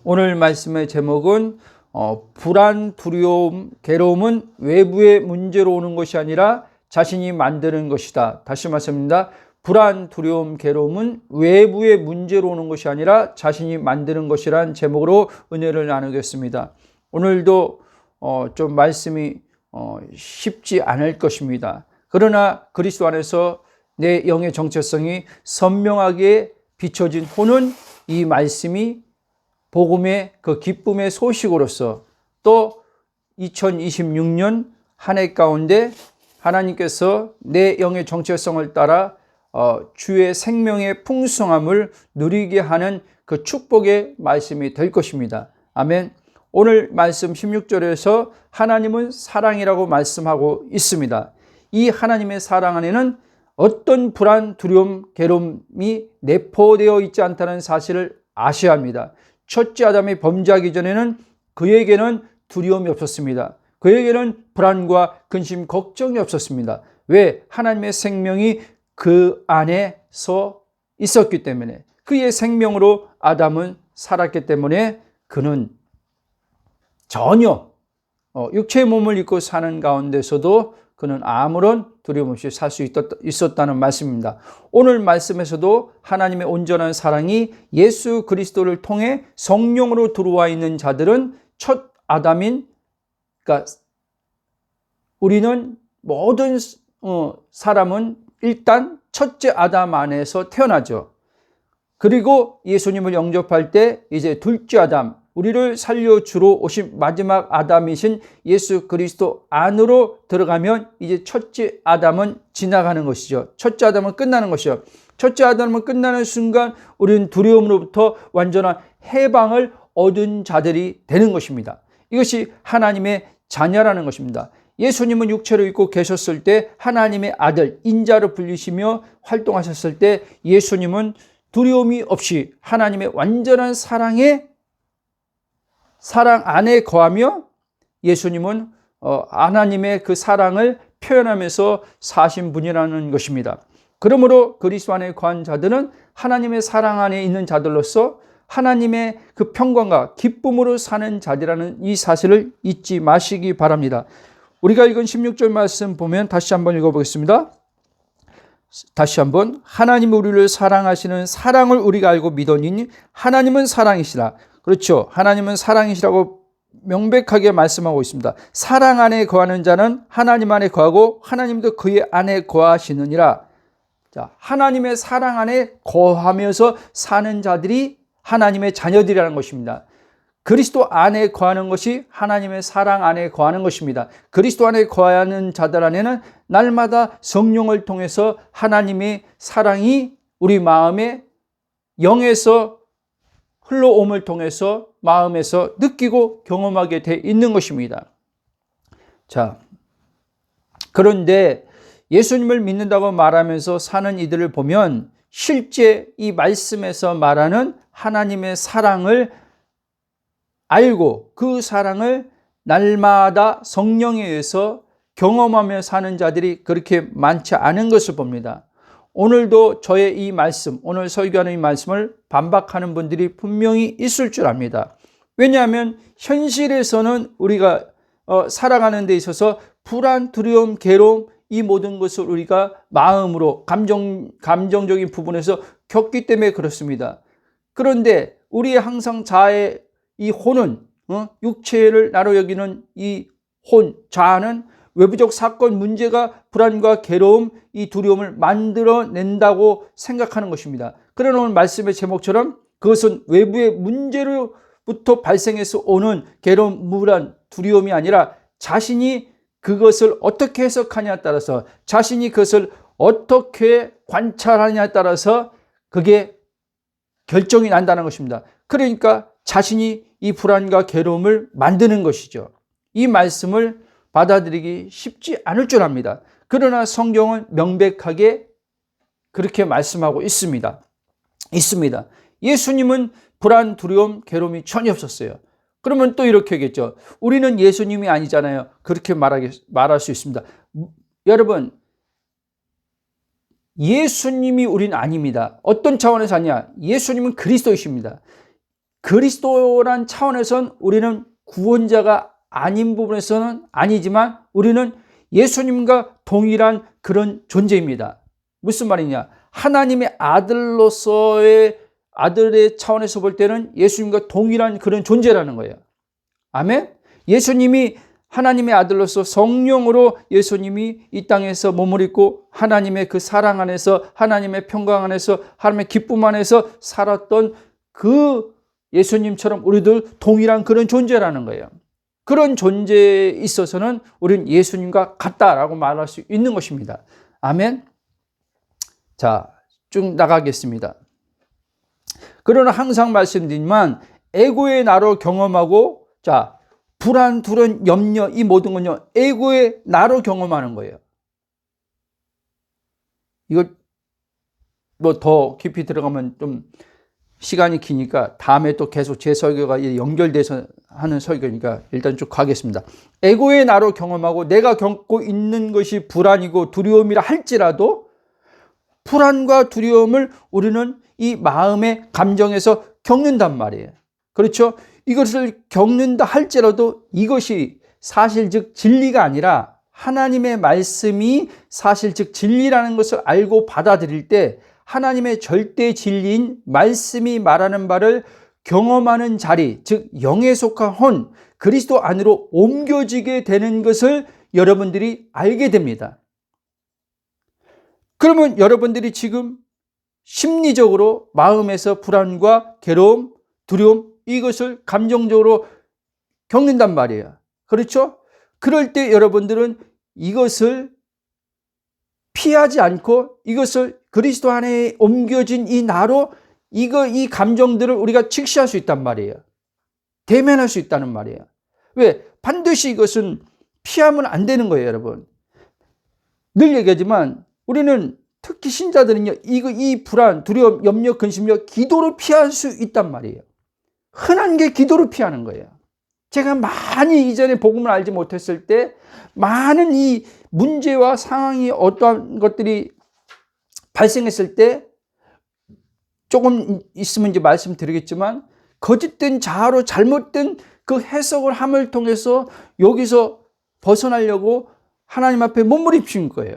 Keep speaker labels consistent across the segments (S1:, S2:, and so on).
S1: 오늘 말씀의 제목은 불안, 두려움, 괴로움은 외부의 문제로 오는 것이 아니라 자신이 만드는 것이다. 다시 말씀입니다. 불안, 두려움, 괴로움은 외부의 문제로 오는 것이 아니라 자신이 만드는 것이란 제목으로 은혜를 나누겠습니다. 오늘도 좀 말씀이 쉽지 않을 것입니다. 그러나 그리스도 안에서 내 영의 정체성이 선명하게 비춰진 후는 이 말씀이 복음의 그 기쁨의 소식으로서 또 2026년 한 해 가운데 하나님께서 내 영의 정체성을 따라 주의 생명의 풍성함을 누리게 하는 그 축복의 말씀이 될 것입니다. 아멘. 오늘 말씀 16절에서 하나님은 사랑이라고 말씀하고 있습니다. 이 하나님의 사랑 안에는 어떤 불안, 두려움, 괴로움이 내포되어 있지 않다는 사실을 아셔야 합니다. 첫째 아담이 범죄하기 전에는 그에게는 두려움이 없었습니다. 그에게는 불안과 근심, 걱정이 없었습니다. 왜? 하나님의 생명이 그 안에서 있었기 때문에, 그의 생명으로 아담은 살았기 때문에 그는 전혀 육체의 몸을 입고 사는 가운데서도 그는 아무런 두려움 없이 살 수 있었다는 말씀입니다. 오늘 말씀에서도 하나님의 온전한 사랑이 예수 그리스도를 통해 성령으로 들어와 있는 자들은 첫 아담인, 그러니까 우리는 모든 사람은 일단 첫째 아담 안에서 태어나죠. 그리고 예수님을 영접할 때 이제 둘째 아담, 우리를 살려주러 오신 마지막 아담이신 예수 그리스도 안으로 들어가면 이제 첫째 아담은 지나가는 것이죠. 첫째 아담은 끝나는 것이죠. 첫째 아담은 끝나는 순간 우리는 두려움으로부터 완전한 해방을 얻은 자들이 되는 것입니다. 이것이 하나님의 자녀라는 것입니다. 예수님은 육체로 입고 계셨을 때 하나님의 아들, 인자로 불리시며 활동하셨을 때 예수님은 두려움이 없이 하나님의 완전한 사랑 안에 거하며 예수님은 하나님의 그 사랑을 표현하면서 사신 분이라는 것입니다. 그러므로 그리스도 안에 거한 자들은 하나님의 사랑 안에 있는 자들로서 하나님의 그 평강과 기쁨으로 사는 자들이라는 이 사실을 잊지 마시기 바랍니다. 우리가 읽은 16절 말씀 보면 다시 한번 읽어보겠습니다. 다시 한번. 하나님이 우리를 사랑하시는 사랑을 우리가 알고 믿으니 하나님은 사랑이시라. 그렇죠. 하나님은 사랑이시라고 명백하게 말씀하고 있습니다. 사랑 안에 거하는 자는 하나님 안에 거하고 하나님도 그의 안에 거하시느니라. 자, 하나님의 사랑 안에 거하면서 사는 자들이 하나님의 자녀들이라는 것입니다. 그리스도 안에 거하는 것이 하나님의 사랑 안에 거하는 것입니다. 그리스도 안에 거하는 자들 안에는 날마다 성령을 통해서 하나님의 사랑이 우리 마음에 영에서 흘러옴을 통해서 마음에서 느끼고 경험하게 돼 있는 것입니다. 자, 그런데 예수님을 믿는다고 말하면서 사는 이들을 보면 실제 이 말씀에서 말하는 하나님의 사랑을 알고 그 사랑을 날마다 성령에 의해서 경험하며 사는 자들이 그렇게 많지 않은 것을 봅니다. 오늘도 저의 이 말씀, 오늘 설교하는 이 말씀을 반박하는 분들이 분명히 있을 줄 압니다. 왜냐하면 현실에서는 우리가 살아가는 데 있어서 불안, 두려움, 괴로움 이 모든 것을 우리가 마음으로 감정적인 부분에서 겪기 때문에 그렇습니다. 그런데 우리의 항상 자아의 이 혼은 육체를 나로 여기는 이 혼, 자아는 외부적 사건, 문제가 불안과 괴로움, 이 두려움을 만들어낸다고 생각하는 것입니다. 그러나 오늘 말씀의 제목처럼 그것은 외부의 문제로부터 발생해서 오는 괴로움, 불안, 두려움이 아니라 자신이 그것을 어떻게 해석하냐에 따라서, 자신이 그것을 어떻게 관찰하냐에 따라서 그게 결정이 난다는 것입니다. 그러니까 자신이 이 불안과 괴로움을 만드는 것이죠. 이 말씀을 받아들이기 쉽지 않을 줄 압니다. 그러나 성경은 명백하게 그렇게 말씀하고 있습니다. 예수님은 불안, 두려움, 괴로움이 전혀 없었어요. 그러면 또 이렇게 하겠죠. 우리는 예수님이 아니잖아요. 그렇게 말할 수 있습니다. 여러분, 예수님이 우리는 아닙니다. 어떤 차원에서 아니냐? 예수님은 그리스도이십니다. 그리스도란 차원에선 우리는 구원자가 아닌 부분에서는 아니지만 우리는 예수님과 동일한 그런 존재입니다. 무슨 말이냐? 하나님의 아들로서의 아들의 차원에서 볼 때는 예수님과 동일한 그런 존재라는 거예요. 아멘? 예수님이 하나님의 아들로서 성령으로 예수님이 이 땅에서 몸을 입고 하나님의 그 사랑 안에서, 하나님의 평강 안에서, 하나님의 기쁨 안에서 살았던 그 예수님처럼 우리들 동일한 그런 존재라는 거예요. 그런 존재에 있어서는 우리는 예수님과 같다라고 말할 수 있는 것입니다. 아멘. 자, 쭉 나가겠습니다. 그러나 항상 말씀드리지만 에고의 나로 경험하고, 자, 불안, 두려움, 염려, 이 모든 건요, 에고의 나로 경험하는 거예요. 이거 뭐 더 깊이 들어가면 좀 시간이 기니까 다음에 또 계속 제 설교가 연결돼서 하는 설교니까 일단 쭉 가겠습니다. 에고의 나로 경험하고 내가 겪고 있는 것이 불안이고 두려움이라 할지라도 불안과 두려움을 우리는 이 마음의 감정에서 겪는단 말이에요. 그렇죠? 이것을 겪는다 할지라도 이것이 사실 즉 진리가 아니라 하나님의 말씀이 사실 즉 진리라는 것을 알고 받아들일 때 하나님의 절대 진리인 말씀이 말하는 바를 경험하는 자리, 즉 영에 속한 혼, 그리스도 안으로 옮겨지게 되는 것을 여러분들이 알게 됩니다. 그러면 여러분들이 지금 심리적으로 마음에서 불안과 괴로움, 두려움 이것을 감정적으로 겪는단 말이에요. 그렇죠? 그럴 때 여러분들은 이것을 피하지 않고 이것을 그리스도 안에 옮겨진 이 나로 이 감정들을 우리가 직시할 수 있단 말이에요. 대면할 수 있다는 말이에요. 왜? 반드시 이것은 피하면 안 되는 거예요, 여러분. 늘 얘기하지만 우리는 특히 신자들은요, 이 불안, 두려움, 염려, 근심력, 기도로 피할 수 있단 말이에요. 흔한 게 기도로 피하는 거예요. 제가 많이 이전에 복음을 알지 못했을 때 많은 이 문제와 상황이 어떠한 것들이 발생했을 때 조금 있으면 이제 말씀드리겠지만 거짓된 자아로 잘못된 그 해석을 함을 통해서 여기서 벗어나려고 하나님 앞에 몸부림친 거예요.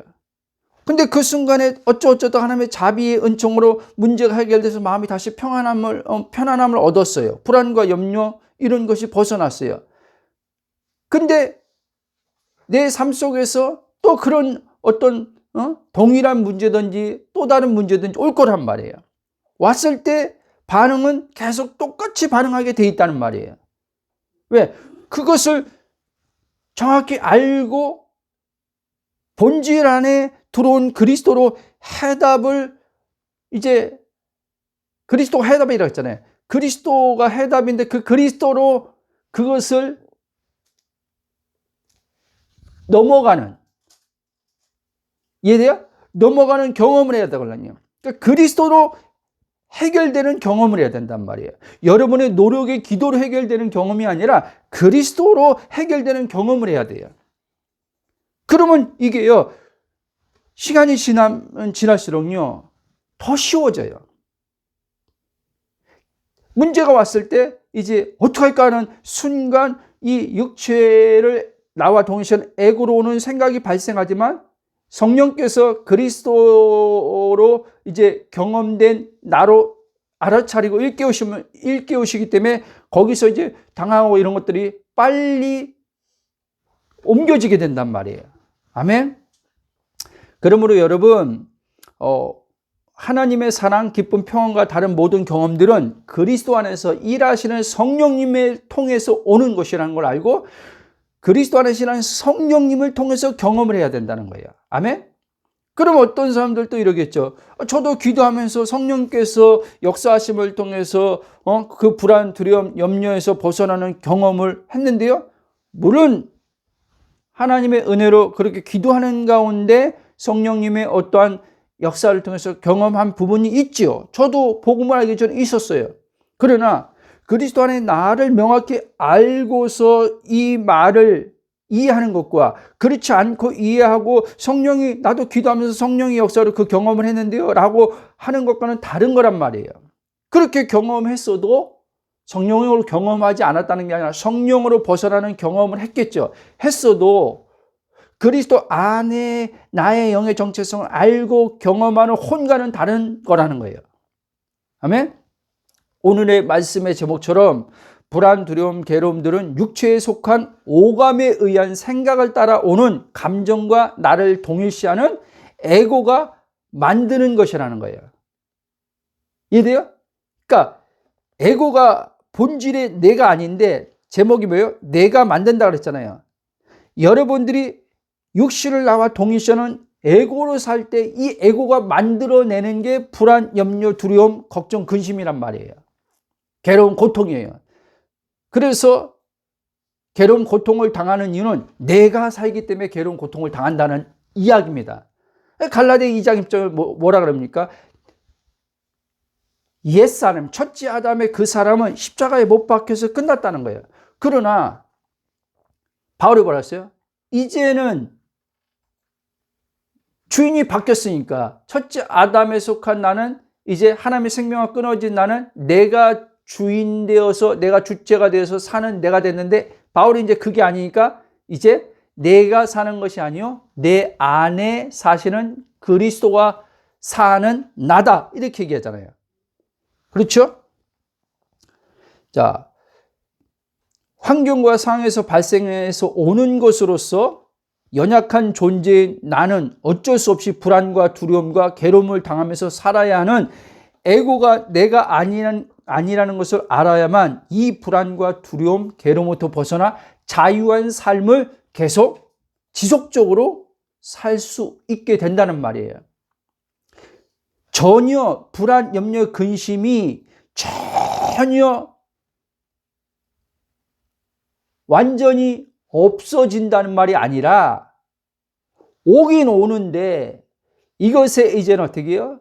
S1: 근데 그 순간에 어쩌다 하나님의 자비의 은총으로 문제가 해결돼서 마음이 다시 편안함을 얻었어요. 불안과 염려 이런 것이 벗어났어요. 근데 내 삶 속에서 또 그런 어떤 동일한 문제든지 또 다른 문제든지 올 거란 말이에요. 왔을 때 반응은 계속 똑같이 반응하게 돼 있다는 말이에요. 왜? 그것을 정확히 알고 본질 안에 들어온 그리스도로 해답을 이제 그리스도가 해답이라고 했잖아요. 그리스도가 해답인데 그 그리스도로 그것을 넘어가는, 이해돼요? 넘어가는 경험을 해야 되거든요. 그러니까 그리스도로 해결되는 경험을 해야 된단 말이에요. 여러분의 노력의 기도로 해결되는 경험이 아니라 그리스도로 해결되는 경험을 해야 돼요. 그러면 이게요, 시간이 지날수록요, 더 쉬워져요. 문제가 왔을 때 이제 어떡할까 하는 순간 이 육체를 나와 동시에 에고로 오는 생각이 발생하지만 성령께서 그리스도로 이제 경험된 나로 알아차리고 일깨우시기 때문에 거기서 이제 당하고 이런 것들이 빨리 옮겨지게 된단 말이에요. 아멘. 그러므로 여러분, 하나님의 사랑, 기쁨, 평안과 다른 모든 경험들은 그리스도 안에서 일하시는 성령님을 통해서 오는 것이라는 걸 알고 그리스도 안에 일하는 성령님을 통해서 경험을 해야 된다는 거예요. 아멘? 그럼 어떤 사람들도 이러겠죠. 저도 기도하면서 성령께서 역사하심을 통해서 그 불안, 두려움, 염려에서 벗어나는 경험을 했는데요. 물론 하나님의 은혜로 그렇게 기도하는 가운데 성령님의 어떠한 역사를 통해서 경험한 부분이 있지요. 저도 복음을 알기 전에 있었어요. 그러나 그리스도 안에 나를 명확히 알고서 이 말을 이해하는 것과 그렇지 않고 이해하고 성령이 나도 기도하면서 성령의 역사로 그 경험을 했는데요 라고 하는 것과는 다른 거란 말이에요. 그렇게 경험했어도 성령으로 경험하지 않았다는 게 아니라 성령으로 벗어나는 경험을 했겠죠. 했어도 그리스도 안에 나의 영의 정체성을 알고 경험하는 혼과는 다른 거라는 거예요. 아멘? 오늘의 말씀의 제목처럼 불안, 두려움, 괴로움들은 육체에 속한 오감에 의한 생각을 따라오는 감정과 나를 동일시하는 에고가 만드는 것이라는 거예요. 이해돼요? 그러니까 에고가 본질의 내가 아닌데 제목이 뭐예요? 내가 만든다 그랬잖아요. 여러분들이 육신을 나와 동일시하는 에고로 살 때 이 에고가 만들어내는 게 불안, 염려, 두려움, 걱정, 근심이란 말이에요. 괴로움, 고통이에요. 그래서 괴로움, 고통을 당하는 이유는 내가 살기 때문에 괴로움, 고통을 당한다는 이야기입니다. 갈라디아 2장 1절 뭐라 그럽니까? 옛사람, 첫째 아담의 그 사람은 십자가에 못 박혀서 끝났다는 거예요. 그러나 바울이 뭐라 했어요? 이제는 주인이 바뀌었으니까 첫째 아담에 속한 나는 이제 하나님의 생명과 끊어진 나는 내가 주인 되어서 내가 주체가 되어서 사는 내가 됐는데 바울이 이제 그게 아니니까 이제 내가 사는 것이 아니요 내 안에 사시는 그리스도가 사는 나다 이렇게 얘기하잖아요. 그렇죠? 자, 환경과 상황에서 발생해서 오는 것으로서 연약한 존재인 나는 어쩔 수 없이 불안과 두려움과 괴로움을 당하면서 살아야 하는 에고가 내가 아니라는 것을 알아야만 이 불안과 두려움, 괴로움부터 벗어나 자유한 삶을 계속 지속적으로 살 수 있게 된다는 말이에요. 전혀 불안, 염려, 근심이 전혀 완전히 없어진다는 말이 아니라 오긴 오는데 이것에 이제는 어떻게 해요?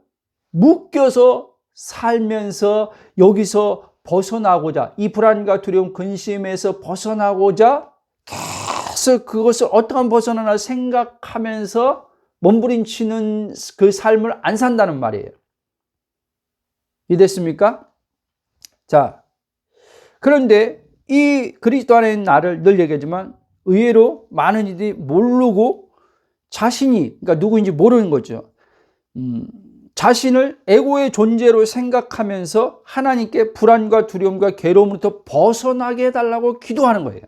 S1: 묶여서 살면서 여기서 벗어나고자 이 불안과 두려움, 근심에서 벗어나고자 계속 그것을 어떻게 벗어나나 생각하면서 몸부림치는 그 삶을 안 산다는 말이에요. 이해됐습니까? 자, 그런데 이 그리스도 안에 있는 나를 늘 얘기하지만 의외로 많은 이들이 모르고 자신이 그러니까 누구인지 모르는 거죠. 자신을 에고의 존재로 생각하면서 하나님께 불안과 두려움과 괴로움부터 벗어나게 해달라고 기도하는 거예요.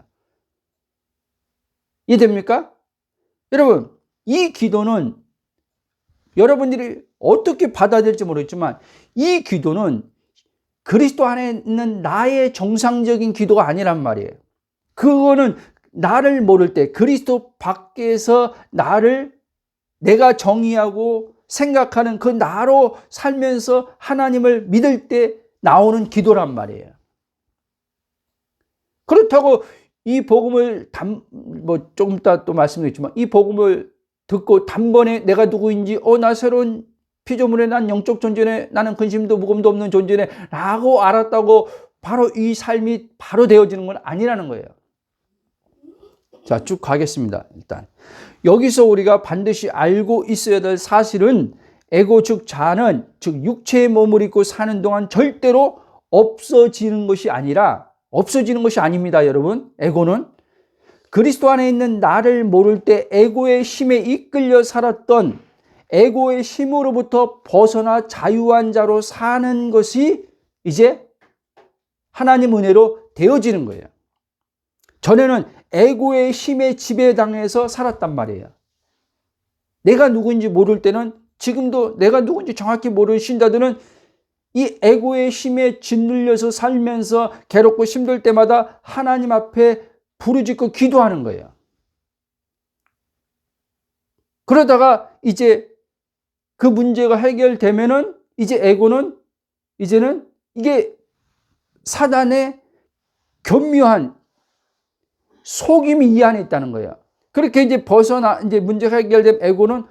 S1: 이해됩니까? 여러분, 이 기도는 여러분들이 어떻게 받아들일지 모르겠지만 이 기도는 그리스도 안에 있는 나의 정상적인 기도가 아니란 말이에요. 그거는 나를 모를 때 그리스도 밖에서 나를 내가 정의하고 생각하는 그 나로 살면서 하나님을 믿을 때 나오는 기도란 말이에요. 그렇다고 이 복음을 조금 이따 또 말씀드리겠지만 이 복음을 듣고 단번에 내가 누구인지 나 새로운 피조물에 난 영적 존재네 나는 근심도 무금도 없는 존재네 라고 알았다고 바로 이 삶이 바로 되어지는 건 아니라는 거예요. 자, 쭉 가겠습니다. 일단 여기서 우리가 반드시 알고 있어야 될 사실은 에고 즉 자는 즉 육체의 몸을 입고 사는 동안 절대로 없어지는 것이 아닙니다. 여러분, 에고는 그리스도 안에 있는 나를 모를 때 에고의 힘에 이끌려 살았던 에고의 힘으로부터 벗어나 자유한 자로 사는 것이 이제 하나님 은혜로 되어지는 거예요. 전에는 에고의 힘에 지배당해서 살았단 말이에요. 내가 누구인지 모를 때는 지금도 내가 누구인지 정확히 모르는 신자들은 이 에고의 힘에 짓눌려서 살면서 괴롭고 힘들 때마다 하나님 앞에 부르짖고 기도하는 거예요. 그러다가 이제 그 문제가 해결되면은 이제 에고는 이제는 이게 사단의 교묘한 속임이 이 안에 있다는 거예요. 그렇게 이제 이제 문제가 해결된 에고는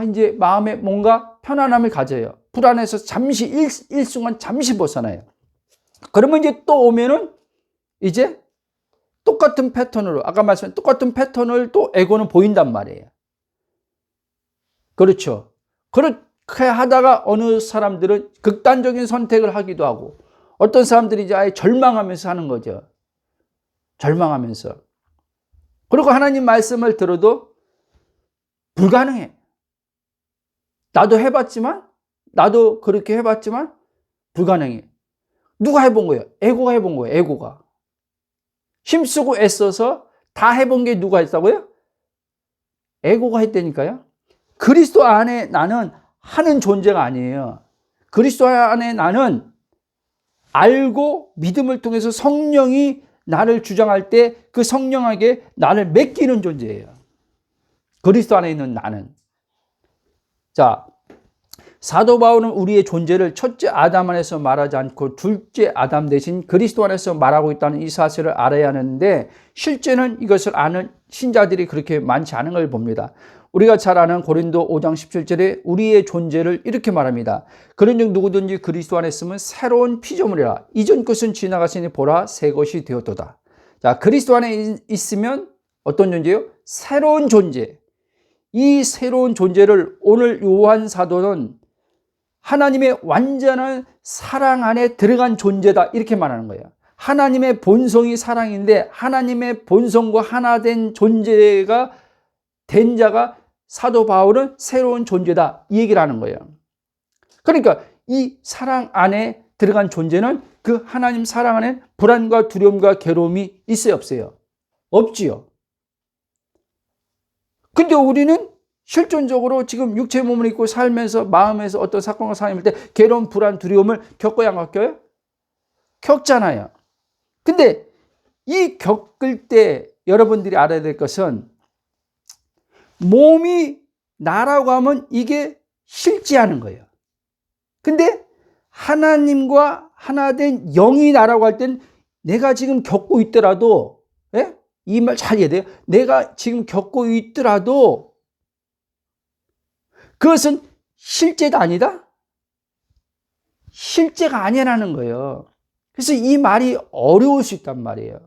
S1: 이제 마음에 뭔가 편안함을 가져요. 불안해서 잠시 일순간 잠시 벗어나요. 그러면 이제 또 오면은 이제 똑같은 패턴으로 아까 말씀한 똑같은 패턴을 또 에고는 보인단 말이에요. 그렇죠. 그렇게 하다가 어느 사람들은 극단적인 선택을 하기도 하고 어떤 사람들이 이제 아예 절망하면서 하는 거죠. 절망하면서. 그리고 하나님 말씀을 들어도 불가능해. 나도 해봤지만, 나도 그렇게 해봤지만 불가능해. 누가 해본 거예요? 에고가 해본 거예요. 에고가. 힘쓰고 애써서 다 해본 게 누가 했다고요? 에고가 했다니까요. 그리스도 안에 나는 하는 존재가 아니에요. 그리스도 안에 나는 알고 믿음을 통해서 성령이 나를 주장할 때 그 성령에게 나를 맡기는 존재예요. 그리스도 안에 있는 나는. 자, 사도 바울은 우리의 존재를 첫째 아담 안에서 말하지 않고 둘째 아담 대신 그리스도 안에서 말하고 있다는 이 사실을 알아야 하는데, 실제는 이것을 아는 신자들이 그렇게 많지 않은 걸 봅니다. 우리가 잘 아는 고린도 5장 17절에 우리의 존재를 이렇게 말합니다. 그런즉 누구든지 그리스도 안에 있으면 새로운 피조물이라. 이전 것은 지나갔으니 보라 새 것이 되었도다. 자, 그리스도 안에 있으면 어떤 존재요? 새로운 존재. 이 새로운 존재를 오늘 요한 사도는 하나님의 완전한 사랑 안에 들어간 존재다, 이렇게 말하는 거예요. 하나님의 본성이 사랑인데 하나님의 본성과 하나 된 존재가 된 자가 사도 바울은 새로운 존재다, 이 얘기를 하는 거예요. 그러니까 이 사랑 안에 들어간 존재는 그 하나님 사랑 안에 불안과 두려움과 괴로움이 있어요, 없어요? 없지요. 근데 우리는 실존적으로 지금 육체의 몸을 입고 살면서 마음에서 어떤 사건과 상황일 때 괴로움, 불안, 두려움을 겪어야 안 겪어요? 겪잖아요. 근데 이 겪을 때 여러분들이 알아야 될 것은, 몸이 나라고 하면 이게 실제하는 거예요. 근데 하나님과 하나 된 영이 나라고 할 땐 내가 지금 겪고 있더라도, 이 말 잘 이해돼요? 내가 지금 겪고 있더라도 그것은 실제가 아니다? 실제가 아니라는 거예요. 그래서 이 말이 어려울 수 있단 말이에요.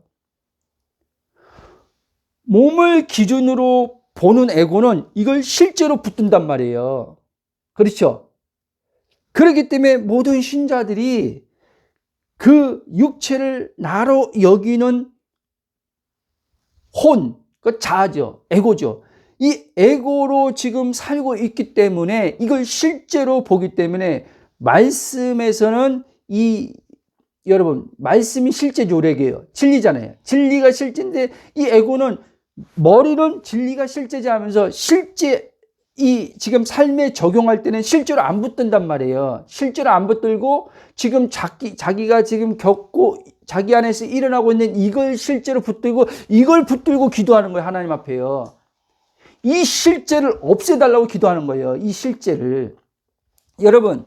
S1: 몸을 기준으로 보는 에고는 이걸 실제로 붙든단 말이에요. 그렇죠? 그렇기 때문에 모든 신자들이 그 육체를 나로 여기는 그 자아죠. 에고죠. 이 에고로 지금 살고 있기 때문에 이걸 실제로 보기 때문에 말씀에서는 여러분, 말씀이 실제 요력이에요. 진리잖아요. 진리가 실제인데 이 에고는 머리는 진리가 실제지 하면서 실제 지금 삶에 적용할 때는 실제로 안 붙든단 말이에요. 실제로 안 붙들고 지금 자기가 지금 겪고 자기 안에서 일어나고 있는 이걸 실제로 붙들고 이걸 붙들고 기도하는 거예요. 하나님 앞에요. 이 실제를 없애달라고 기도하는 거예요. 이 실제를. 여러분,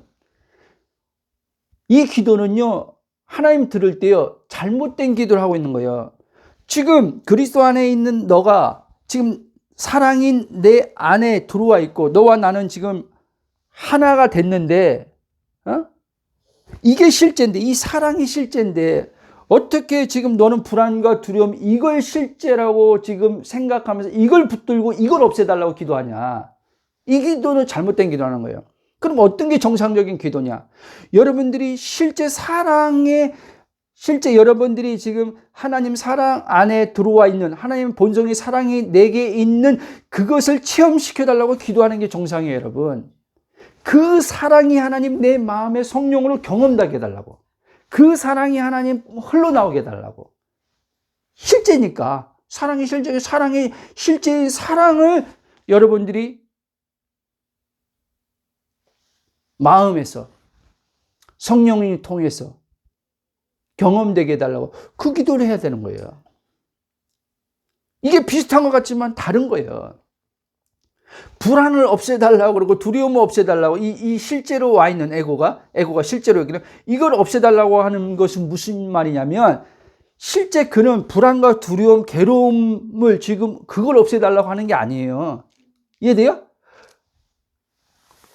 S1: 이 기도는요, 하나님 들을 때요, 잘못된 기도를 하고 있는 거예요. 지금 그리스도 안에 있는 너가 지금 사랑인 내 안에 들어와 있고 너와 나는 지금 하나가 됐는데, 이게 실제인데, 이 사랑이 실제인데 어떻게 지금 너는 불안과 두려움, 이걸 실제라고 지금 생각하면서 이걸 붙들고 이걸 없애달라고 기도하냐? 이 기도는 잘못된 기도하는 거예요. 그럼 어떤 게 정상적인 기도냐? 여러분들이 실제 여러분들이 지금 하나님 사랑 안에 들어와 있는, 하나님 본성의 사랑이 내게 있는 그것을 체험시켜달라고 기도하는 게 정상이에요, 여러분. 그 사랑이 하나님 내 마음의 성령으로 경험하게 해달라고. 그 사랑이 하나님 흘러나오게 해달라고. 실제니까. 사랑이 실제인 사랑을 여러분들이 마음에서 성령이 통해서 경험되게 해달라고 그 기도를 해야 되는 거예요. 이게 비슷한 것 같지만 다른 거예요. 불안을 없애달라고 그러고 두려움을 없애달라고 이 실제로 와 있는 에고가 실제로 여기는 이걸 없애달라고 하는 것은 무슨 말이냐면, 실제 그는 불안과 두려움, 괴로움을 지금 그걸 없애달라고 하는 게 아니에요. 이해돼요?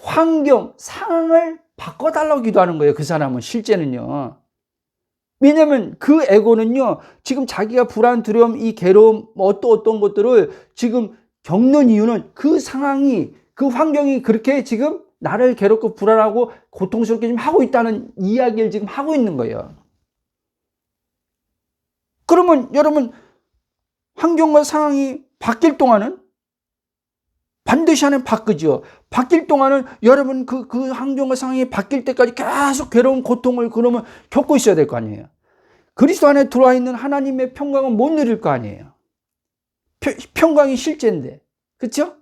S1: 환경, 상황을 바꿔달라고 기도하는 거예요. 그 사람은 실제는요. 왜냐면 그 에고는요, 지금 자기가 불안, 두려움, 이 괴로움, 어떤 것들을 지금 겪는 이유는 그 상황이, 그 환경이 그렇게 지금 나를 괴롭고 불안하고 고통스럽게 지금 하고 있다는 이야기를 지금 하고 있는 거예요. 그러면 여러분 환경과 상황이 바뀔 동안은 반드시 하나님 바꾸죠. 바뀔 동안은 여러분 그 환경과 상황이 바뀔 때까지 계속 괴로운 고통을 그러면 겪고 있어야 될 거 아니에요. 그리스도 안에 들어와 있는 하나님의 평강은 못 누릴 거 아니에요. 평강이 실제인데, 그렇죠?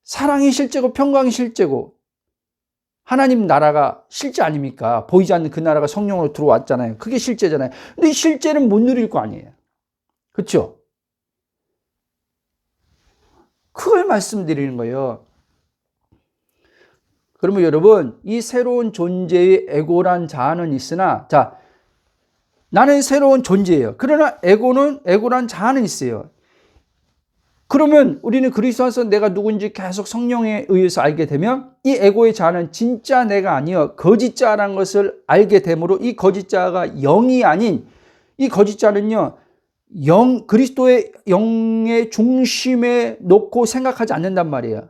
S1: 사랑이 실제고 평강이 실제고 하나님 나라가 실제 아닙니까? 보이지 않는 그 나라가 성령으로 들어왔잖아요. 그게 실제잖아요. 근데 이 실제는 못 누릴 거 아니에요. 그렇죠? 그걸 말씀드리는 거예요. 그러면 여러분, 이 새로운 존재의 에고란 자아는 있으나, 자, 나는 새로운 존재예요. 그러나 에고란 자아는 있어요. 그러면 우리는 그리스도 안에서 내가 누군지 계속 성령에 의해서 알게 되면 이 에고의 자아는 진짜 내가 아니여 거짓 자라는 것을 알게 되므로 이 거짓 자가 영이 아닌 이 거짓 자는요, 그리스도의 영의 중심에 놓고 생각하지 않는단 말이에요.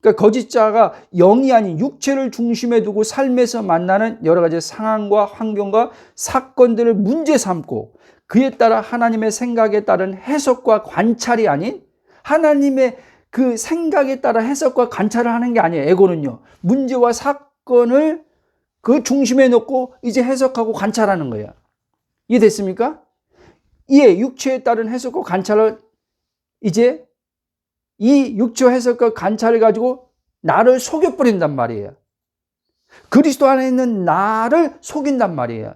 S1: 그러니까 거짓 자가 영이 아닌 육체를 중심에 두고 삶에서 만나는 여러 가지 상황과 환경과 사건들을 문제 삼고 그에 따라 하나님의 생각에 따른 해석과 관찰이 아닌 하나님의 그 생각에 따라 해석과 관찰을 하는 게 아니에요. 에고는요, 문제와 사건을 그 중심에 놓고 이제 해석하고 관찰하는 거예요. 이해됐습니까? 이에 육체에 따른 해석과 관찰을 이제 이 육체 해석과 관찰을 가지고 나를 속여버린단 말이에요. 그리스도 안에 있는 나를 속인단 말이에요.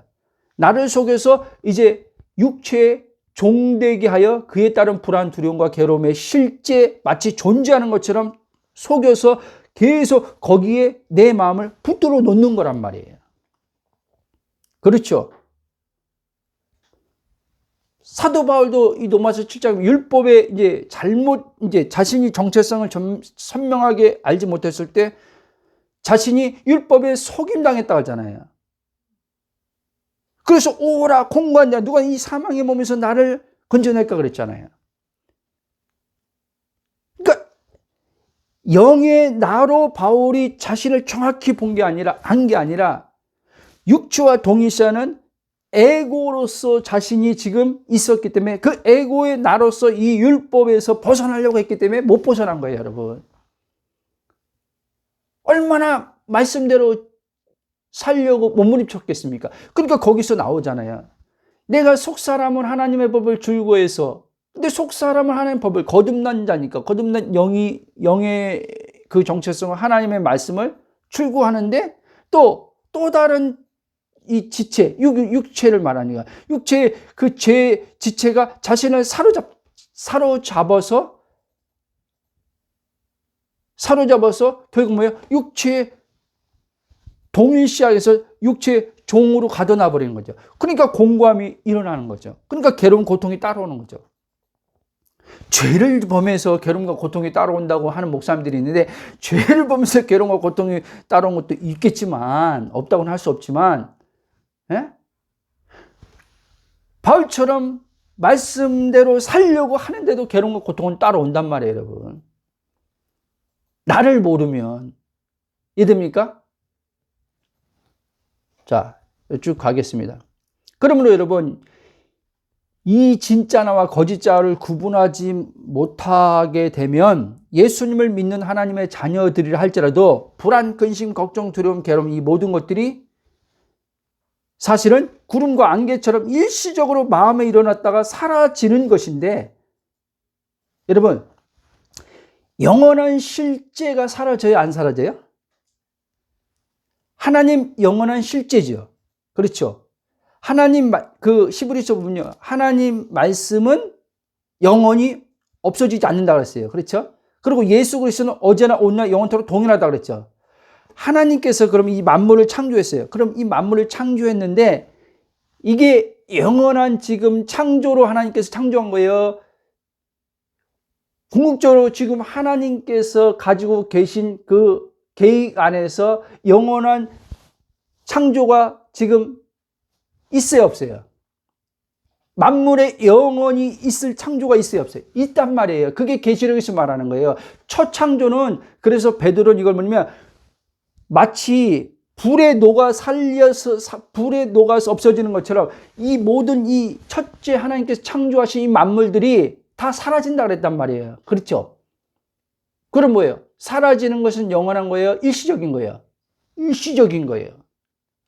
S1: 나를 속여서 이제 육체에 종되게 하여 그에 따른 불안, 두려움과 괴로움에 실제 마치 존재하는 것처럼 속여서 계속 거기에 내 마음을 붙들어 놓는 거란 말이에요. 그렇죠? 사도 바울도 이 로마서 7장 율법에 이제 자신이 정체성을 선명하게 알지 못했을 때 자신이 율법에 속임당했다고 하잖아요. 그래서 오라 공고한자 누가 이 사망의 몸에서 나를 건져낼까 그랬잖아요. 그러니까 영의 나로 바울이 자신을 정확히 본 게 아니라 한 게 아니라 육체와 동일시하는 에고로서 자신이 지금 있었기 때문에 그 에고의 나로서 이 율법에서 벗어나려고 했기 때문에 못 벗어난 거예요, 여러분. 얼마나 말씀대로 살려고 몸부림쳤겠습니까? 그러니까 거기서 나오잖아요. 내가 속사람은 하나님의 법을 즐거워해서, 근데 속사람은 하나님의 법을 거듭난 자니까, 거듭난 영의 그 정체성은 하나님의 말씀을 출구하는데 또 다른 이 지체, 육체를 말하니까 육체의 그 죄 지체가 자신을 사로잡아서 결국 뭐예요? 육체의 동일시하에서 육체의 종으로 가둬놔 버리는 거죠. 그러니까 공고함이 일어나는 거죠. 그러니까 괴로운 고통이 따라오는 거죠. 죄를 범해서 괴로움과 고통이 따라온다고 하는 목사님들이 있는데, 죄를 범해서 괴로움과 고통이 따라온 것도 있겠지만, 없다고는 할 수 없지만, 예? 바울처럼 말씀대로 살려고 하는데도 괴로움과 고통은 따라온단 말이에요, 여러분. 나를 모르면. 이해됩니까? 자, 쭉 가겠습니다. 그러므로 여러분, 이 진짜나와 거짓자를 구분하지 못하게 되면 예수님을 믿는 하나님의 자녀들이라 할지라도 불안, 근심, 걱정, 두려움, 괴로움, 이 모든 것들이 사실은 구름과 안개처럼 일시적으로 마음에 일어났다가 사라지는 것인데, 여러분, 영원한 실제가 사라져요, 안 사라져요? 하나님 영원한 실제죠. 그렇죠? 하나님 그 히브리서 보면요, 하나님 말씀은 영원히 없어지지 않는다 그랬어요. 그렇죠? 그리고 예수 그리스도는 어제나 오늘나 영원토록 동일하다 그랬죠. 하나님께서 그럼 이 만물을 창조했어요. 그럼 이 만물을 창조했는데 이게 영원한 지금 창조로 하나님께서 창조한 거예요. 궁극적으로 지금 하나님께서 가지고 계신 그 계획 안에서 영원한 창조가 지금 있어요, 없어요? 만물에 영원히 있을 창조가 있어요, 없어요? 있단 말이에요. 그게 계시록에서 말하는 거예요. 첫 창조는, 그래서 베드로는 이걸 뭐냐면 마치 불에 녹아서 없어지는 것처럼 이 모든 이 첫째 하나님께서 창조하신 이 만물들이 다 사라진다 그랬단 말이에요. 그렇죠? 그럼 뭐예요? 사라지는 것은 영원한 거예요? 일시적인 거예요? 일시적인 거예요.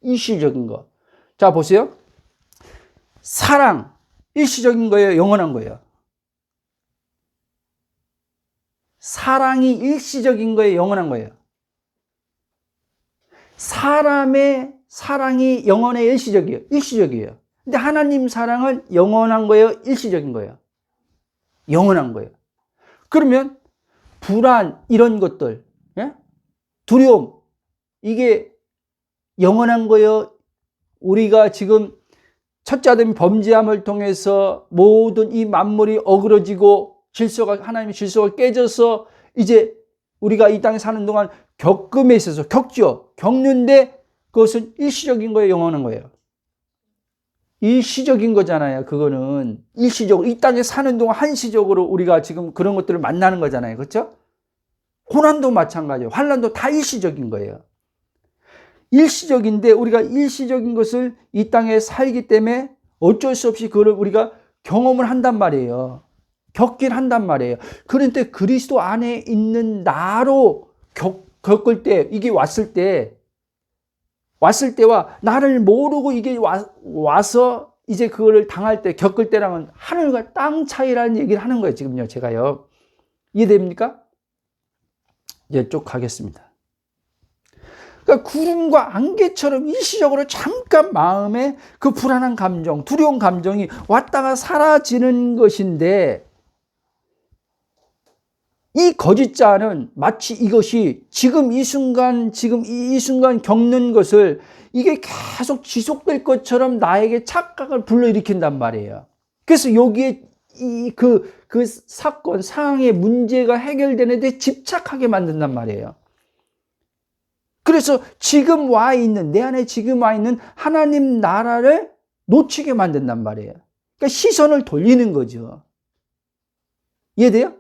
S1: 일시적인 거. 자, 보세요. 사랑, 일시적인 거예요? 영원한 거예요? 사랑이 일시적인 거예요? 영원한 거예요? 사람의 사랑이 영원의 일시적이에요? 일시적이에요. 근데 하나님 사랑은 영원한 거예요? 일시적인 거예요? 영원한 거예요. 그러면 불안, 이런 것들, 예? 두려움, 이게 영원한 거예요? 우리가 지금 첫째 아담이 범죄함을 통해서 모든 이 만물이 어그러지고 하나님의 질서가 깨져서 이제 우리가 이 땅에 사는 동안 겪음에 있어서 겪는데 그것은 일시적인 거예요? 영원한 거예요? 일시적인 거잖아요. 그거는 일시적으로 이 땅에 사는 동안 한시적으로 우리가 지금 그런 것들을 만나는 거잖아요. 그렇죠? 고난도 마찬가지예요. 환난도 다 일시적인 거예요. 일시적인데 우리가 일시적인 것을 이 땅에 살기 때문에 어쩔 수 없이 그걸 우리가 경험을 한단 말이에요. 겪긴 한단 말이에요. 그런데 그리스도 안에 있는 나로 겪을 때, 이게 왔을 때와 나를 모르고 이게 와서 이제 그거를 당할 때, 겪을 때랑은 하늘과 땅 차이라는 얘기를 하는 거예요. 지금요, 제가요. 이해됩니까? 이제 쭉 가겠습니다. 그러니까 구름과 안개처럼 일시적으로 잠깐 마음에 그 불안한 감정, 두려운 감정이 왔다가 사라지는 것인데, 이 거짓자는 마치 이것이 지금 이 순간 겪는 것을 이게 계속 지속될 것처럼 나에게 착각을 불러일으킨단 말이에요. 그래서 여기에 그 사건, 상황의 문제가 해결되는데 집착하게 만든단 말이에요. 그래서 내 안에 지금 와 있는 하나님 나라를 놓치게 만든단 말이에요. 그러니까 시선을 돌리는 거죠. 이해돼요?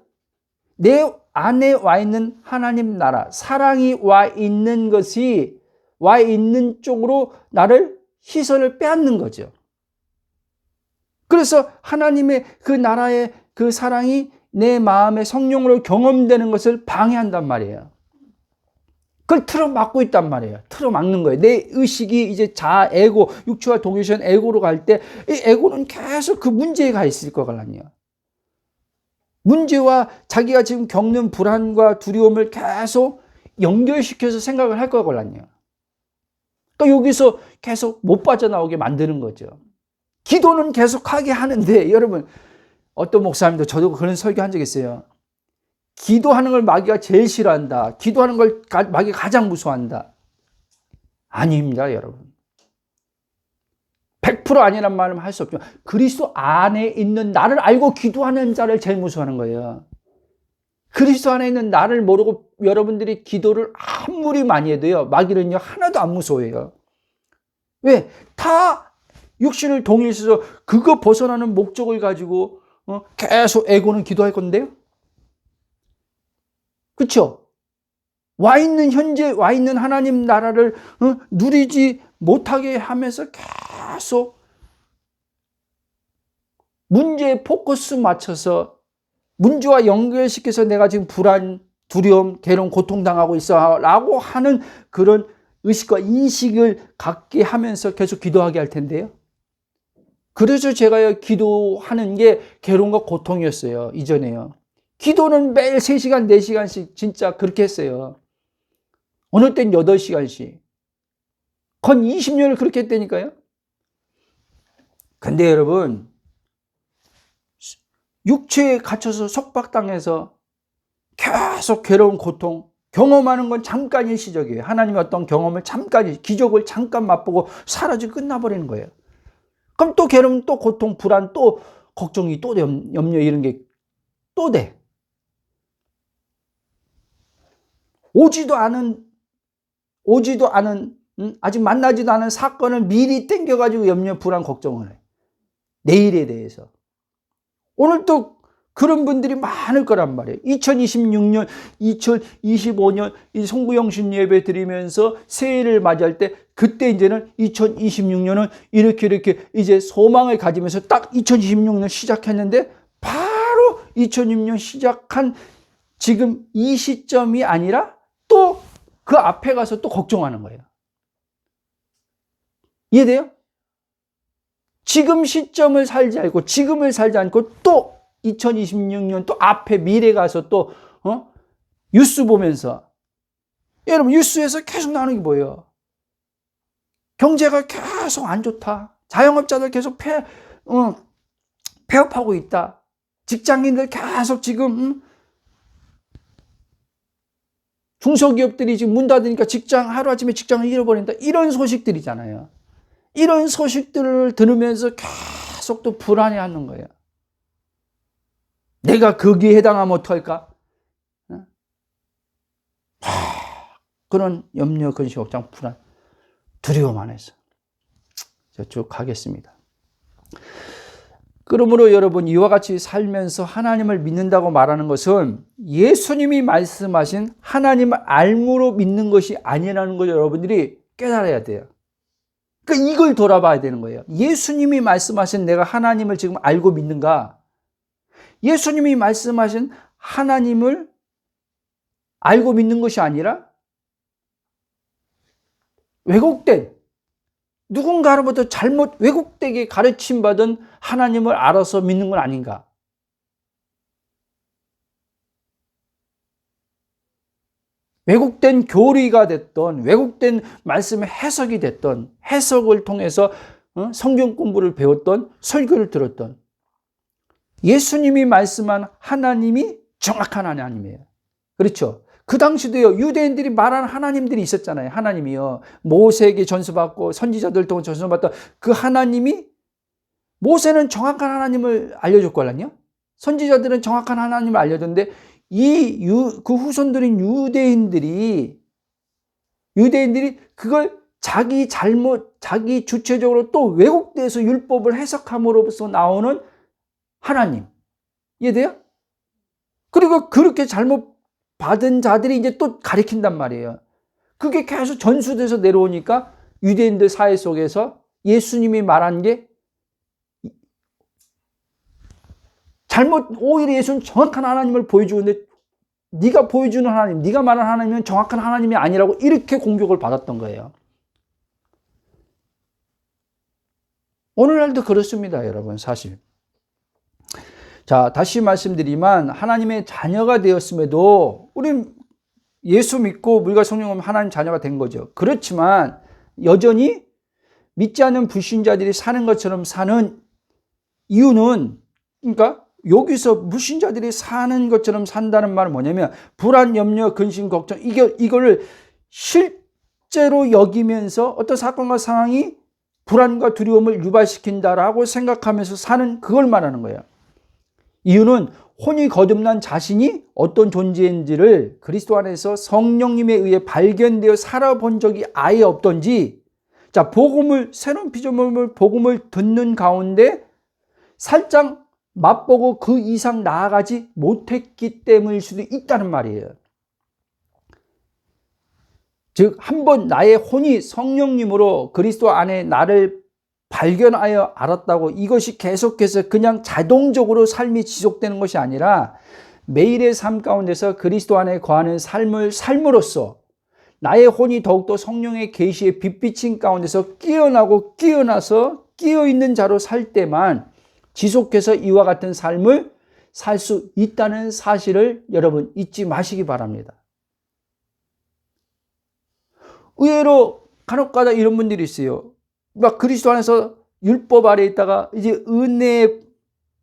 S1: 내 안에 와 있는 하나님 나라, 사랑이 와 있는 쪽으로 나를 시선을 빼앗는 거죠. 그래서 하나님의 그 나라의 그 사랑이 내 마음의 성령으로 경험되는 것을 방해한단 말이에요. 그걸 틀어막고 있단 말이에요. 틀어막는 거예요. 내 의식이 이제 에고, 육체와 동일시한 에고로 갈 때, 이 에고는 계속 그 문제에 가 있을 거거든요. 문제와 자기가 지금 겪는 불안과 두려움을 계속 연결시켜서 생각을 할 거거든요. 그러니까 여기서 계속 못 빠져나오게 만드는 거죠. 기도는 계속하게 하는데, 여러분, 어떤 목사님도 저도 그런 설교한 적 있어요. 기도하는 걸 마귀가 제일 싫어한다. 기도하는 걸 마귀가 가장 무서워한다. 아닙니다, 여러분. 100% 아니란 말은 할 수 없죠. 그리스도 안에 있는 나를 알고 기도하는 자를 제일 무서워하는 거예요. 그리스도 안에 있는 나를 모르고 여러분들이 기도를 아무리 많이 해도요, 마귀는요, 하나도 안 무서워해요. 왜? 다 육신을 동일시해서 그거 벗어나는 목적을 가지고 계속 에고는 기도할 건데요. 그렇죠? 현재 와 있는 하나님 나라를 누리지 못하게 하면서 계속 문제에 포커스 맞춰서 문제와 연결시켜서 내가 지금 불안, 두려움, 괴로움, 고통당하고 있어 라고 하는 그런 의식과 인식을 갖게 하면서 계속 기도하게 할 텐데요. 그래서 제가 기도하는 게 괴로움과 고통이었어요. 이전에요. 기도는 매일 3시간, 4시간씩 진짜 그렇게 했어요. 어느 땐 8시간씩. 건 20년을 그렇게 했다니까요. 근데 여러분, 육체에 갇혀서 속박당해서 계속 괴로운 고통, 경험하는 건 잠깐 일시적이에요. 하나님의 어떤 경험을 기적을 잠깐 맛보고 사라지고 끝나버리는 거예요. 그럼 또 괴로움, 또 고통, 불안, 또 걱정이, 또 염려 이런 게 또 돼. 오지도 않은 아직 만나지도 않은 사건을 미리 땡겨가지고 염려, 불안, 걱정을 해. 내일에 대해서. 오늘 또 그런 분들이 많을 거란 말이에요. 2026년, 2025년 이 송구영신 예배 드리면서 새해를 맞이할 때 그때 이제는 2026년은 이렇게 이제 소망을 가지면서 딱 2026년 시작했는데 바로 2026년 시작한 지금 이 시점이 아니라 또 그 앞에 가서 또 걱정하는 거예요. 이해돼요? 지금 시점을 살지 않고 지금을 살지 않고 또 2026년 또 앞에 미래 가서 또 뉴스 보면서 여러분 뉴스에서 계속 나오는 게 뭐예요? 경제가 계속 안 좋다. 자영업자들 계속 폐업하고 있다. 직장인들 계속 지금 중소기업들이 지금 문 닫으니까 하루아침에 직장을 잃어버린다. 이런 소식들이잖아요. 이런 소식들을 들으면서 계속 또 불안해하는 거예요. 내가 거기에 해당하면 어떡할까? 그런 염려, 근심, 걱정, 불안, 두려움 안에서 쭉 가겠습니다. 그러므로 여러분 이와 같이 살면서 하나님을 믿는다고 말하는 것은 예수님이 말씀하신 하나님을 알므로 믿는 것이 아니라는 걸 여러분들이 깨달아야 돼요. 그러니까 이걸 돌아봐야 되는 거예요. 예수님이 말씀하신 내가 하나님을 지금 알고 믿는가? 예수님이 말씀하신 하나님을 알고 믿는 것이 아니라 왜곡된 누군가로부터 잘못 왜곡되게 가르침받은 하나님을 알아서 믿는 건 아닌가? 왜곡된 교리가 됐던 왜곡된 말씀의 해석이 됐던 해석을 통해서 성경 공부를 배웠던 설교를 들었던 예수님이 말씀한 하나님이 정확한 하나님이에요. 그렇죠? 그 당시도요, 유대인들이 말하는 하나님들이 있었잖아요. 하나님이요. 모세에게 전수받고 선지자들 통해 전수받던 그 하나님이 모세는 정확한 하나님을 알려줬거든요. 선지자들은 정확한 하나님을 알려줬는데 그 후손들인 유대인들이 그걸 자기 주체적으로 또 왜곡돼서 율법을 해석함으로써 나오는 하나님. 이해돼요? 그리고 그렇게 잘못 받은 자들이 이제 또 가리킨단 말이에요. 그게 계속 전수돼서 내려오니까 유대인들 사회 속에서 예수님이 말한 게 오히려 예수는 정확한 하나님을 보여주는데 네가 보여주는 하나님, 네가 말하는 하나님은 정확한 하나님이 아니라고 이렇게 공격을 받았던 거예요. 오늘날도 그렇습니다, 여러분, 사실. 자, 다시 말씀드리면 하나님의 자녀가 되었음에도 우리는 예수 믿고 물과 성령으로 하나님 자녀가 된 거죠. 그렇지만 여전히 믿지 않는 불신자들이 사는 것처럼 사는 이유는 그러니까 여기서 불신자들이 사는 것처럼 산다는 말은 뭐냐면 불안, 염려, 근심, 걱정 이거를 실제로 여기면서 어떤 사건과 상황이 불안과 두려움을 유발시킨다라고 생각하면서 사는 그걸 말하는 거예요. 이유는 혼이 거듭난 자신이 어떤 존재인지를 그리스도 안에서 성령님에 의해 발견되어 살아본 적이 아예 없던지, 자, 새로운 피조물 복음을 듣는 가운데 살짝 맛보고 그 이상 나아가지 못했기 때문일 수도 있다는 말이에요. 즉, 한번 나의 혼이 성령님으로 그리스도 안에 나를 발견하여 알았다고 이것이 계속해서 그냥 자동적으로 삶이 지속되는 것이 아니라 매일의 삶 가운데서 그리스도 안에 거하는 삶을 삶으로써 나의 혼이 더욱더 성령의 계시의 빛비친 가운데서 깨어나서 깨어있는 자로 살 때만 지속해서 이와 같은 삶을 살 수 있다는 사실을 여러분 잊지 마시기 바랍니다. 의외로 간혹가다 이런 분들이 있어요. 막 그리스도 안에서 율법 아래 있다가 이제 은혜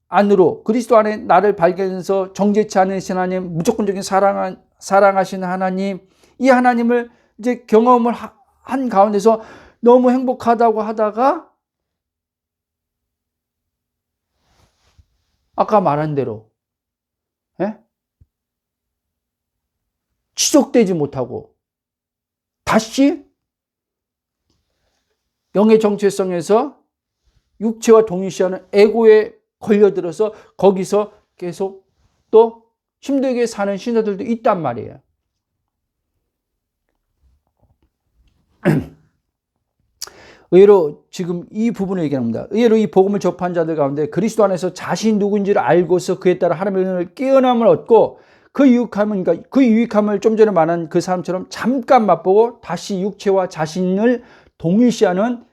S1: 안으로 그리스도 안에 나를 발견해서 정죄치 않으신 하나님, 무조건적인 사랑하시는 하나님, 이 하나님을 이제 경험을 한 가운데서 너무 행복하다고 하다가 아까 말한 대로 지속되지 못하고 다시 영의 정체성에서 육체와 동일시하는 에고에 걸려들어서 거기서 계속 또 힘들게 사는 신자들도 있단 말이에요. 의외로 지금 이 부분을 얘기합니다. 의외로 이 복음을 접한 자들 가운데 그리스도 안에서 자신이 누군지를 알고서 그에 따라 하나님의 은혜를 깨어남을 얻고 그 유익함을 좀 전에 말한 그 사람처럼 잠깐 맛보고 다시 육체와 자신을 동일시하는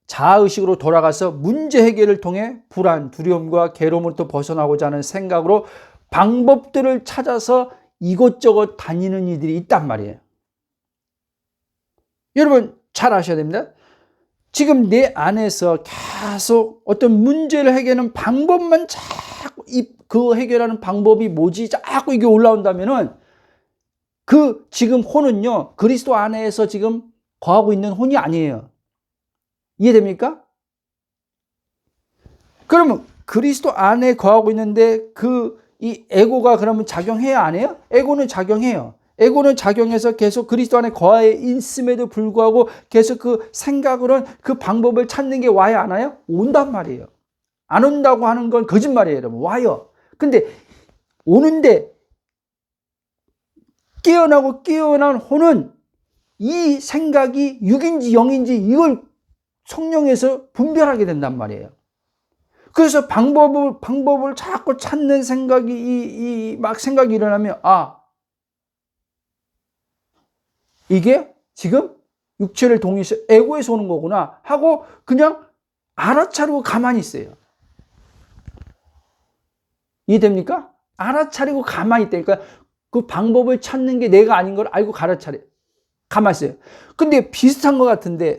S1: 자아의식으로 돌아가서 문제 해결을 통해 불안, 두려움과 괴로움으로부터 벗어나고자 하는 생각으로 방법들을 찾아서 이곳저곳 다니는 이들이 있단 말이에요. 여러분 잘 아셔야 됩니다. 지금 내 안에서 계속 어떤 문제를 해결하는 방법만 자꾸 그 해결하는 방법이 뭐지? 자꾸 이게 올라온다면은 그 지금 혼은요, 그리스도 안에서 지금 거하고 있는 혼이 아니에요. 이해됩니까? 그러면 그리스도 안에 거하고 있는데 이 에고가 그러면 작용해야 안 해요? 에고는 작용해요. 에고는 작용해서 계속 그리스도 안에 거하에 있음에도 불구하고 계속 그 생각으로는 그 방법을 찾는 게 와야 안 와요? 온단 말이에요. 안 온다고 하는 건 거짓말이에요, 여러분. 와요. 근데 오는데 깨어난 혼은 이 생각이 6인지 0인지 이걸 성령에서 분별하게 된단 말이에요. 그래서 방법을 자꾸 찾는 생각이 막 생각이 일어나면 이게 지금 육체를 동의해서 에고에서 오는 거구나 하고 그냥 알아차리고 가만히 있어요. 이해됩니까? 알아차리고 가만히 있다니까. 그 방법을 찾는 게 내가 아닌 걸 알고 가만히 있어요. 근데 비슷한 것 같은데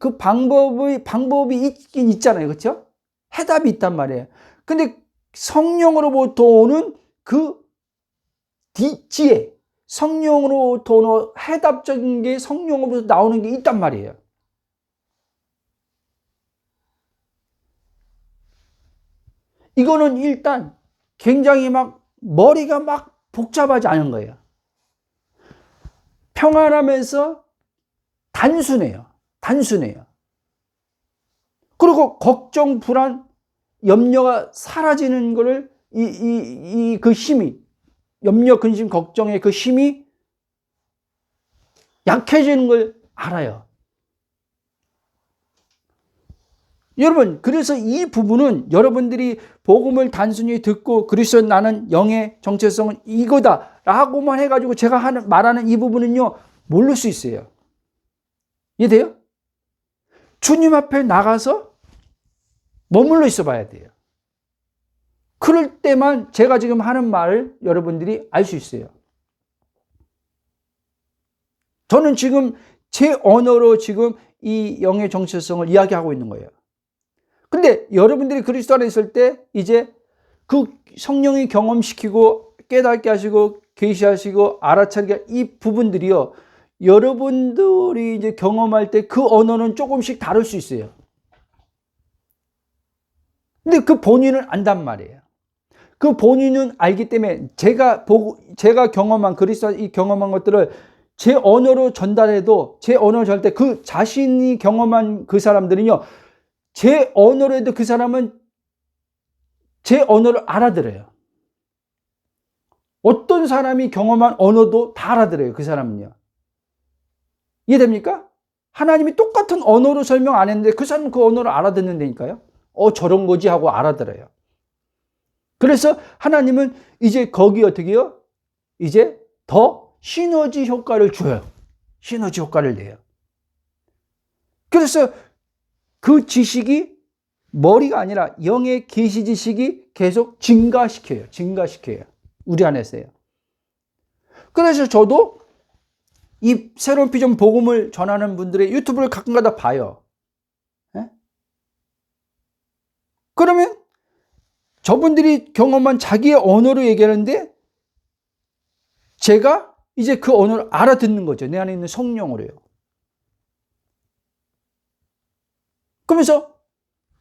S1: 그 방법이 있긴 있잖아요. 그렇죠? 해답이 있단 말이에요. 근데 성령으로부터 오는 그 지혜, 성령으로부터 오는 해답적인 게 성령으로부터 나오는 게 있단 말이에요. 이거는 일단 굉장히 머리가 복잡하지 않은 거예요. 평안하면서 단순해요. 그리고 걱정, 불안, 염려가 사라지는 거를 그 힘이, 염려, 근심, 걱정의 그 힘이 약해지는 걸 알아요. 여러분, 그래서 이 부분은 여러분들이 복음을 단순히 듣고 그리스도 나는 영의 정체성은 이거다 라고만 해가지고 제가 말하는 이 부분은요, 모를 수 있어요. 이해돼요? 주님 앞에 나가서 머물러 있어 봐야 돼요. 그럴 때만 제가 지금 하는 말을 여러분들이 알 수 있어요. 저는 지금 제 언어로 지금 이 영의 정체성을 이야기하고 있는 거예요. 근데 여러분들이 그리스도 안에 있을 때 이제 그 성령이 경험시키고 깨닫게 하시고 계시하시고 알아차리게 이 부분들이요, 여러분들이 이제 경험할 때 그 언어는 조금씩 다를 수 있어요. 근데 그 본인은 안단 말이에요. 그 본인은 알기 때문에 제가 경험한 이 경험한 것들을 제 언어로 전달해도 제 언어로 전할 때 그 자신이 경험한 그 사람들은요, 제 언어로 해도 그 사람은 제 언어를 알아들어요. 어떤 사람이 경험한 언어도 다 알아들어요. 그 사람은요. 이해됩니까? 하나님이 똑같은 언어로 설명 안 했는데 그 사람은 그 언어를 알아듣는다니까요. 저런 거지 하고 알아들어요. 그래서 하나님은 이제 거기 어떻게 해요? 이제 더 시너지 효과를 줘요. 시너지 효과를 내요. 그래서 그 지식이 머리가 아니라 영의 계시 지식이 계속 증가시켜요. 우리 안에서요. 그래서 저도 이 새로운 비전 복음을 전하는 분들의 유튜브를 가끔가다 봐요. 네? 그러면 저분들이 경험한 자기의 언어로 얘기하는데 제가 이제 그 언어를 알아듣는 거죠. 내 안에 있는 성령으로요. 그러면서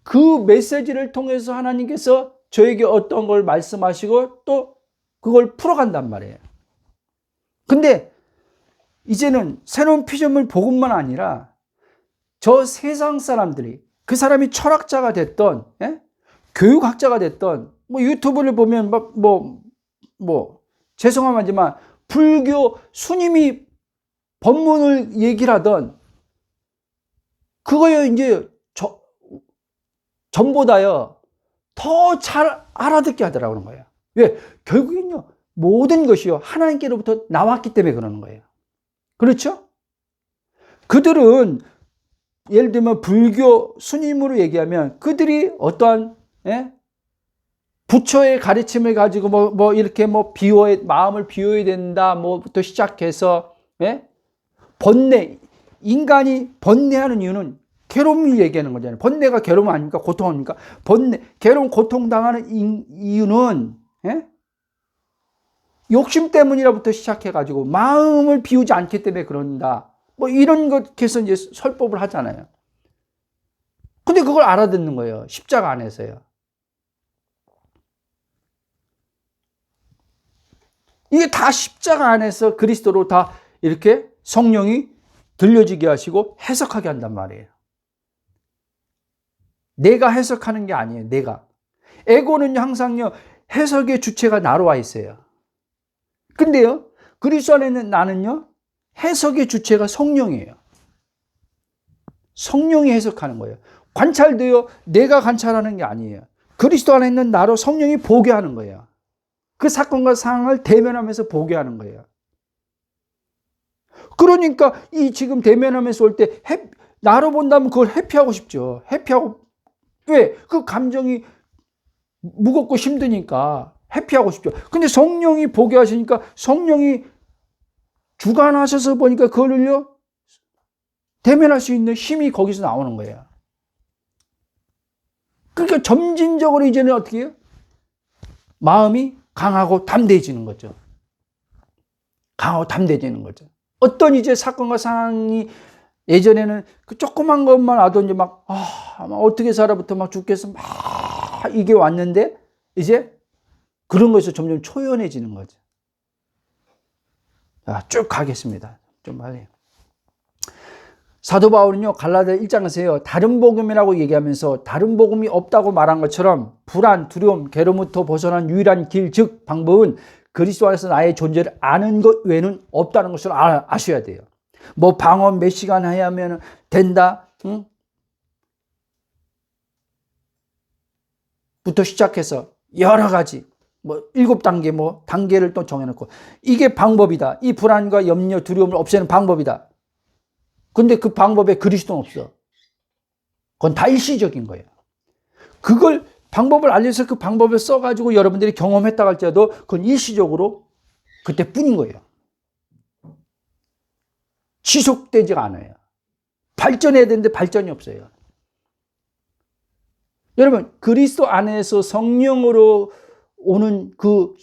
S1: 그 메시지를 통해서 하나님께서 저에게 어떤 걸 말씀하시고 또 그걸 풀어간단 말이에요. 근데 이제는 새로운 피조물 복음만 아니라 저 세상 사람들이, 그 사람이 철학자가 됐던 교육학자가 됐던 유튜브를 보면 죄송하지만 불교 스님이 법문을 얘기를 하던 그거요 이제 전보다요 더 잘 알아듣게 하더라고는 거예요. 왜? 결국은요 모든 것이요 하나님께로부터 나왔기 때문에 그러는 거예요. 그렇죠? 그들은 예를 들면 불교 스님으로 얘기하면 그들이 어떠한 부처의 가르침을 가지고 이렇게 마음을 비워야 된다 뭐부터 시작해서 번뇌, 인간이 번뇌하는 이유는 괴로움을 얘기하는 거잖아요. 번뇌가 괴로움 아닙니까? 고통 아닙니까? 번뇌, 괴로움, 고통 당하는 이유는 욕심 때문이라부터 시작해가지고 마음을 비우지 않기 때문에 그런다. 이런 것에서 이제 설법을 하잖아요. 근데 그걸 알아듣는 거예요. 십자가 안에서요. 이게 다 십자가 안에서 그리스도로 다 이렇게 성령이 들려지게 하시고 해석하게 한단 말이에요. 내가 해석하는 게 아니에요. 내가. 에고는 항상요 해석의 주체가 나로 와 있어요. 근데요 그리스도 안에 있는 나는요 해석의 주체가 성령이에요. 성령이 해석하는 거예요. 관찰도요 내가 관찰하는 게 아니에요. 그리스도 안에 있는 나로 성령이 보게 하는 거예요. 그 사건과 상황을 대면하면서 보게 하는 거예요. 그러니까 이 지금 대면하면서 올 때 나로 본다면 그걸 회피하고 싶죠. 회피하고 왜? 그 감정이 무겁고 힘드니까 회피하고 싶죠. 근데 성령이 보게 하시니까 성령이 주관하셔서 보니까 그걸요 대면할 수 있는 힘이 거기서 나오는 거예요. 그러니까 점진적으로 이제는 어떻게 해요? 마음이 강하고 담대해지는 거죠. 강하고 담대해지는 거죠. 어떤 이제 사건과 상황이 예전에는 그 조그만 것만 와도 이제 어떻게 살아부터 죽겠어 이게 왔는데 이제 그런 것에서 점점 초연해지는 거죠. 자, 쭉 가겠습니다. 좀 빨리. 사도 바울은요 갈라디아 1장에서요 다른 복음이라고 얘기하면서 다른 복음이 없다고 말한 것처럼 불안, 두려움, 괴로움부터 벗어난 유일한 길, 즉 방법은 그리스도 안에서 나의 존재를 아는 것 외에는 없다는 것을 아셔야 돼요. 방언 몇 시간 해야 하면 된다, 응? 부터 시작해서 여러 가지 7단계 단계를 또 정해놓고 이게 방법이다. 이 불안과 염려, 두려움을 없애는 방법이다. 근데 그 방법에 그리스도는 없어. 그건 다 일시적인 거예요. 그걸 방법을 알려서 그 방법을 써가지고 여러분들이 경험했다고 할지라도 그건 일시적으로 그때뿐인 거예요. 지속되지가 않아요. 발전해야 되는데 발전이 없어요. 여러분 그리스도 안에서 성령으로 오는 그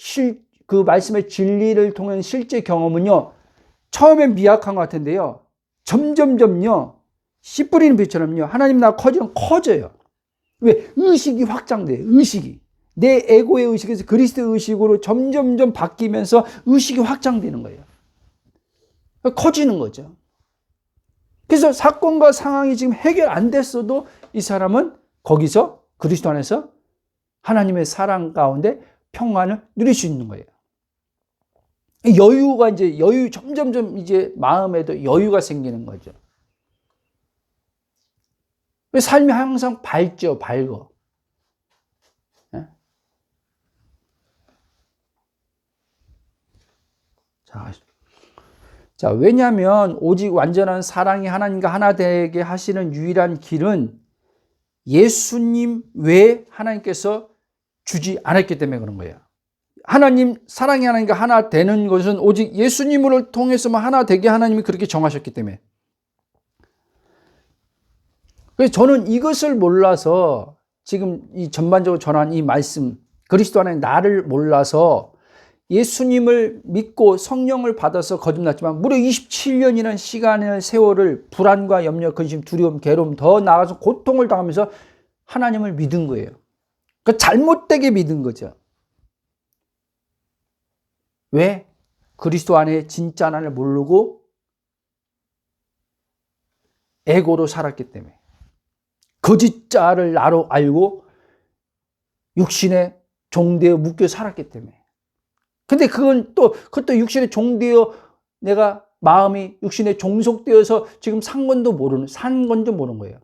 S1: 말씀의 진리를 통한 실제 경험은요 처음엔 미약한 것 같은데요 점점점요 씨 뿌리는 빛처럼요 하나님 나라 커져요. 왜? 의식이 확장돼요. 의식이 내 에고의 의식에서 그리스도의 의식으로 점점점 바뀌면서 의식이 확장되는 거예요. 커지는 거죠. 그래서 사건과 상황이 지금 해결 안 됐어도 이 사람은 거기서 그리스도 안에서 하나님의 사랑 가운데 평안을 누릴 수 있는 거예요. 여유가 점점점 이제 마음에도 여유가 생기는 거죠. 삶이 항상 밝어. 자, 왜냐하면 오직 완전한 사랑이 하나님과 하나 되게 하시는 유일한 길은 예수님 외에 하나님께서 주지 않았기 때문에 그런 거예요. 하나님, 사랑이 하나님과 하나 되는 것은 오직 예수님을 통해서만 하나 되게 하나님이 그렇게 정하셨기 때문에. 그래서 저는 이것을 몰라서 지금 이 전반적으로 전한 이 말씀, 그리스도 안에 나를 몰라서 예수님을 믿고 성령을 받아서 거듭났지만 무려 27년이라는 시간의 세월을 불안과 염려, 근심, 두려움, 괴로움, 더 나아가서 고통을 당하면서 하나님을 믿은 거예요. 그러니까 잘못되게 믿은 거죠. 왜? 그리스도 안에 진짜 하나님을 모르고 에고로 살았기 때문에. 거짓자를 나로 알고 육신의 종대에 묶여 살았기 때문에. 근데 그것도 육신의 종되어 내가 마음이 육신에 종속되어서 지금 산 건도 모르는 거예요.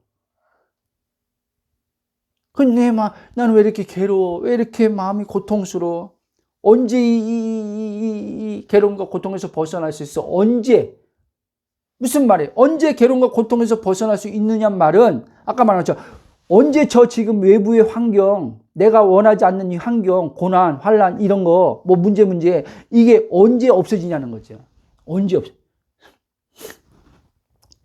S1: 근데 나는 왜 이렇게 괴로워? 왜 이렇게 마음이 고통스러워? 언제 이 괴로움과 고통에서 벗어날 수 있어? 언제? 무슨 말이에요? 언제 괴로움과 고통에서 벗어날 수 있느냐 말은 아까 말했죠. 언제 저 지금 외부의 환경, 내가 원하지 않는 이 환경, 고난, 환난 이런 거, 뭐 문제 이게 언제 없어지냐는 거죠. 언제 없어?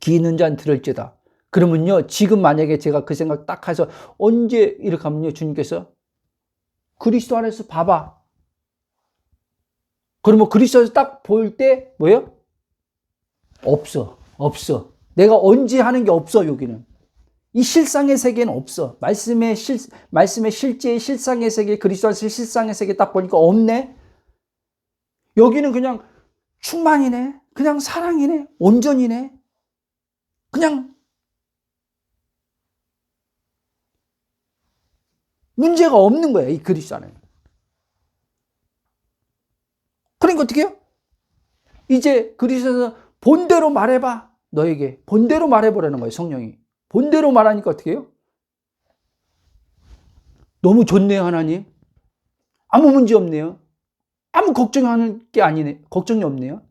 S1: 귀 있는 자는 들을지어다. 그러면요, 지금 만약에 제가 그 생각 딱 해서 언제 이렇게 하면요, 주님께서 그리스도 안에서 봐봐. 그러면 그리스도에서 딱 볼 때 뭐예요? 없어. 내가 언제 하는 게 없어, 여기는. 이 실상의 세계는 없어. 말씀의 실제의 실상의 세계, 그리스도 안에서 실상의 세계 딱 보니까 없네. 여기는 그냥 충만이네. 그냥 사랑이네. 온전이네. 그냥 문제가 없는 거야, 이 그리스도 안에. 그러니까 어떻게 해요? 이제 그리스도에서 본대로 말해봐. 너에게 본대로 말해보라는 거예요, 성령이. 본대로 말하니까 어떻게 해요? 너무 좋네요, 하나님. 아무 문제 없네요. 아무 걱정하는 게 아니네. 걱정이 없네요.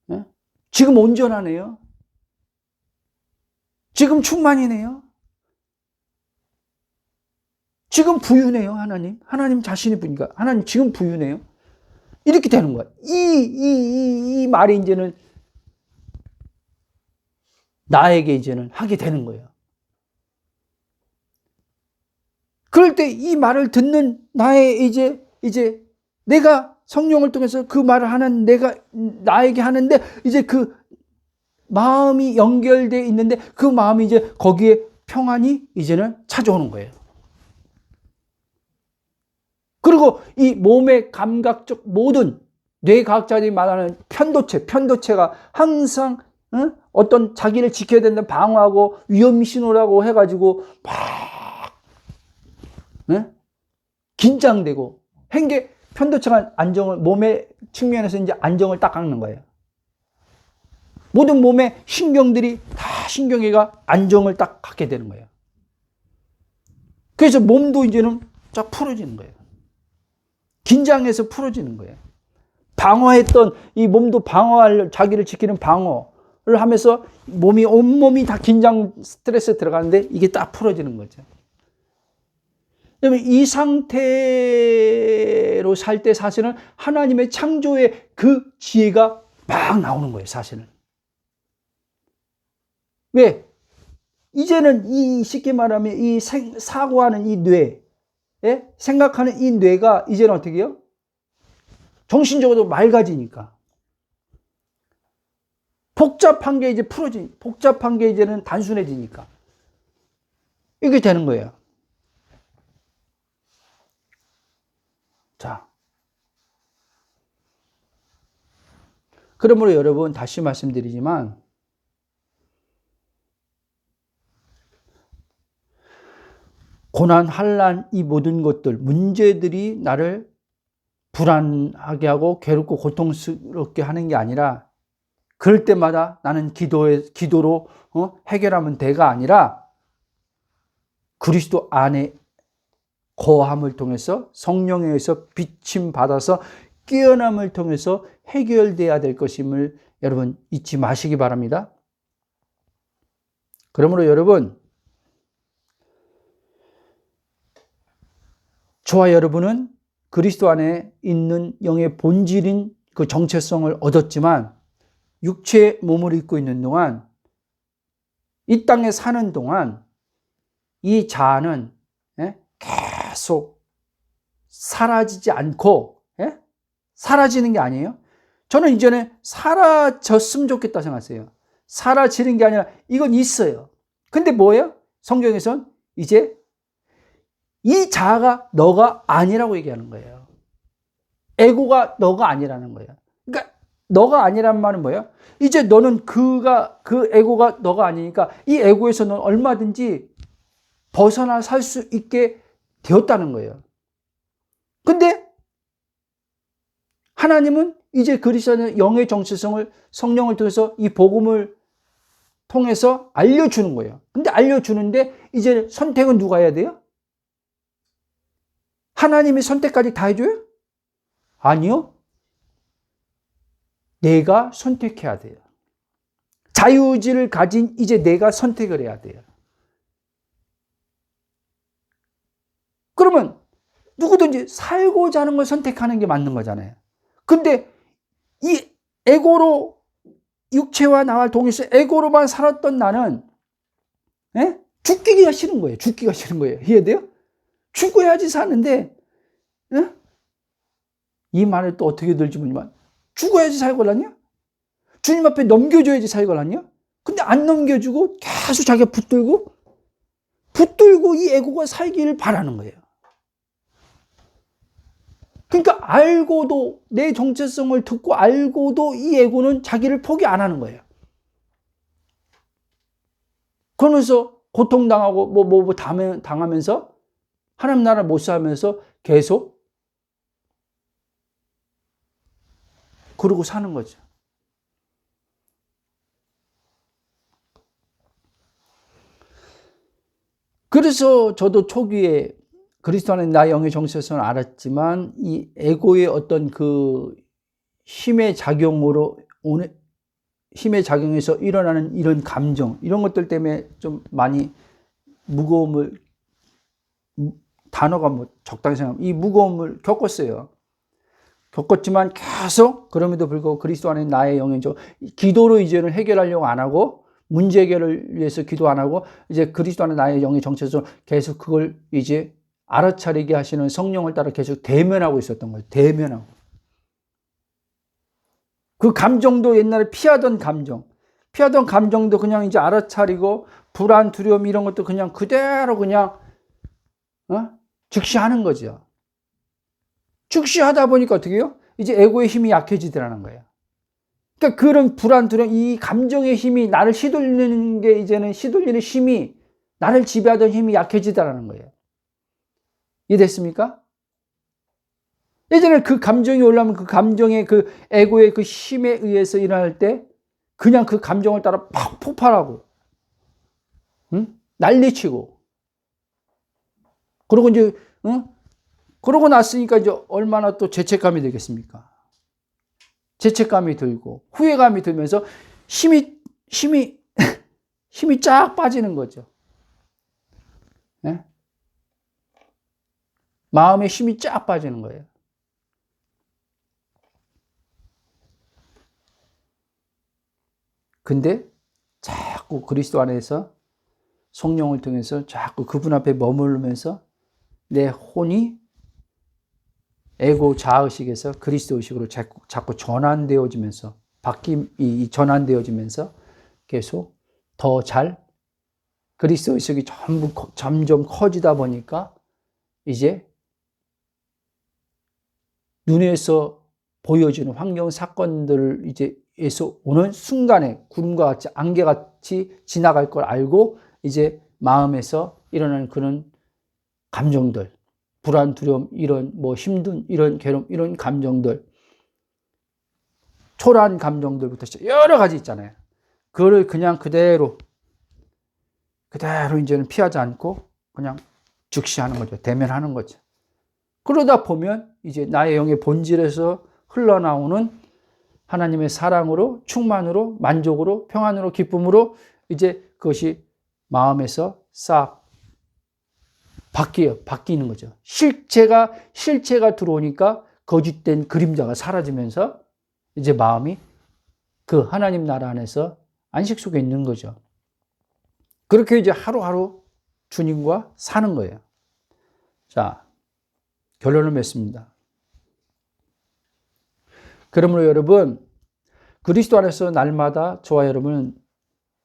S1: 네? 지금 온전하네요. 지금 충만이네요. 지금 부유네요, 하나님. 하나님 자신이 부니까 하나님 지금 부유네요. 이렇게 되는 거야. 이 말이 이제는 나에게 이제는 하게 되는 거예요. 그럴 때 이 말을 듣는 나의 이제 내가 성령을 통해서 그 말을 하는 내가 나에게 하는데 이제 그 마음이 연결되어 있는데 그 마음이 이제 거기에 평안이 이제는 찾아오는 거예요. 그리고 이 몸의 감각적 모든 뇌과학자들이 말하는 편도체가 항상 어떤 자기를 지켜야 된다는 방어하고 위험 신호라고 해가지고 막 긴장되고 행계 편도체가 안정을 몸의 측면에서 이제 안정을 딱 깎는 거예요. 모든 몸의 신경들이 다 신경계가 안정을 딱 갖게 되는 거예요. 그래서 몸도 이제는 쫙 풀어지는 거예요. 긴장해서 풀어지는 거예요. 방어했던 이 몸도 자기를 지키는 방어를 하면서 온몸이 다 긴장 스트레스에 들어가는데 이게 딱 풀어지는 거죠. 그러면 이 상태로 살 때 사실은 하나님의 창조의 그 지혜가 막 나오는 거예요, 사실은. 왜? 이제는 쉽게 말하면 이 사고하는 이 뇌, 생각하는 이 뇌가 이제는 어떻게 해요? 정신적으로 맑아지니까. 복잡한 게 이제는 단순해지니까. 이게 되는 거예요. 자. 그러므로 여러분, 다시 말씀드리지만, 고난, 환난, 이 모든 것들, 문제들이 나를 불안하게 하고 괴롭고 고통스럽게 하는 게 아니라 그럴 때마다 나는 기도로 해결하면 돼가 아니라 그리스도 안에 거함을 통해서 성령에 의해서 비침 받아서 깨어남을 통해서 해결돼야 될 것임을 여러분 잊지 마시기 바랍니다. 그러므로 여러분, 저와 여러분은 그리스도 안에 있는 영의 본질인 그 정체성을 얻었지만 육체의 몸을 입고 있는 동안 이 땅에 사는 동안 이 자아는 계속 사라지지 않고 사라지는 게 아니에요. 저는 이전에 사라졌으면 좋겠다 생각했어요. 사라지는 게 아니라 이건 있어요. 근데 뭐예요? 성경에선 이제 이 자아가 너가 아니라고 얘기하는 거예요. 에고가 너가 아니라는 거예요. 그러니까 너가 아니란 말은 뭐예요? 이제 너는 그 에고가 너가 아니니까 이 에고에서 넌 얼마든지 벗어나 살 수 있게 되었다는 거예요. 근데 하나님은 이제 그리스도의 영의 정체성을 성령을 통해서 이 복음을 통해서 알려주는 거예요. 근데 알려주는데 이제 선택은 누가 해야 돼요? 하나님이 선택까지 다 해줘요? 아니요. 내가 선택해야 돼요. 자유의지를 가진 이제 내가 선택을 해야 돼요. 그러면 누구든지 살고자 하는 걸 선택하는 게 맞는 거잖아요. 근데 이 에고로 육체와 나와 동일해서 에고로만 살았던 나는 죽기가 싫은 거예요. 죽기가 싫은 거예요. 이해돼요? 죽어야지 사는데 이 말을 또 어떻게 들지 모르지만 죽어야지 살걸라냐? 주님 앞에 넘겨줘야지 살걸라냐? 근데 안 넘겨주고 계속 자기가 붙들고 이 에고가 살기를 바라는 거예요. 그러니까 알고도 내 정체성을 듣고 알고도 이 에고는 자기를 포기 안 하는 거예요. 그러면서 고통당하고 당하면서 하나님 나라 못 살면서 계속 그러고 사는 거죠. 그래서 저도 초기에 그리스도 안에 나의 영의 정체성을 알았지만 이 에고의 어떤 그 힘의 작용으로 힘의 작용에서 일어나는 이런 감정, 이런 것들 때문에 좀 많이 무거움을, 단어가 뭐 적당히 생각하면 이 무거움을 겪었어요. 겪었지만 계속 그럼에도 불구하고 그리스도 안에 나의 영의 기도로 이제는 해결하려고 안 하고 문제 해결을 위해서 기도 안 하고 이제 그리스도 안에 나의 영의 정체성 계속 그걸 이제 알아차리게 하시는 성령을 따라 계속 대면하고 있었던 거예요. 대면하고. 그 감정도 옛날에 피하던 감정도 그냥 이제 알아차리고 불안, 두려움 이런 것도 그냥 그대로 그냥 즉시하는 거죠. 즉시하다 보니까 어떻게 해요? 이제 에고의 힘이 약해지더라는 거예요. 그러니까 그런 불안, 두려움, 이 감정의 힘이 나를 휘둘리는 게 이제는 휘둘리는 힘이 나를 지배하던 힘이 약해지더라는 거예요. 이해됐습니까? 예전에 그 감정이 올라오면 그 감정의 그 에고의 그 힘에 의해서 일어날 때 그냥 그 감정을 따라 팍 폭발하고, 난리치고. 그러고 이제, 그러고 났으니까 이제 얼마나 또 죄책감이 되겠습니까? 죄책감이 들고, 후회감이 들면서 힘이 쫙 빠지는 거죠. 네? 마음의 힘이 쫙 빠지는 거예요. 근데 자꾸 그리스도 안에서 성령을 통해서 자꾸 그분 앞에 머무르면서 내 혼이 에고 자의식에서 그리스도 의식으로 자꾸 전환되어지면서 전환되어지면서 계속 더 잘 그리스도 의식이 점점 커지다 보니까 이제 눈에서 보여지는 환경 사건들을 이제에서 오는 순간에 구름과 같이 안개같이 지나갈 걸 알고 이제 마음에서 일어나는 그런 감정들, 불안, 두려움, 이런 뭐 힘든 이런 괴로움, 이런 감정들, 초라한 감정들부터 여러 가지 있잖아요. 그거를 그냥 그대로 이제는 피하지 않고 그냥 즉시하는 거죠. 대면하는 거죠. 그러다 보면 이제 나의 영의 본질에서 흘러나오는 하나님의 사랑으로, 충만으로, 만족으로, 평안으로, 기쁨으로 이제 그것이 마음에서 싹 바뀌는 거죠. 실체가 들어오니까 거짓된 그림자가 사라지면서 이제 마음이 그 하나님 나라 안에서 안식 속에 있는 거죠. 그렇게 이제 하루하루 주님과 사는 거예요. 자, 결론을 맺습니다. 그러므로 여러분, 그리스도 안에서 날마다 저와 여러분은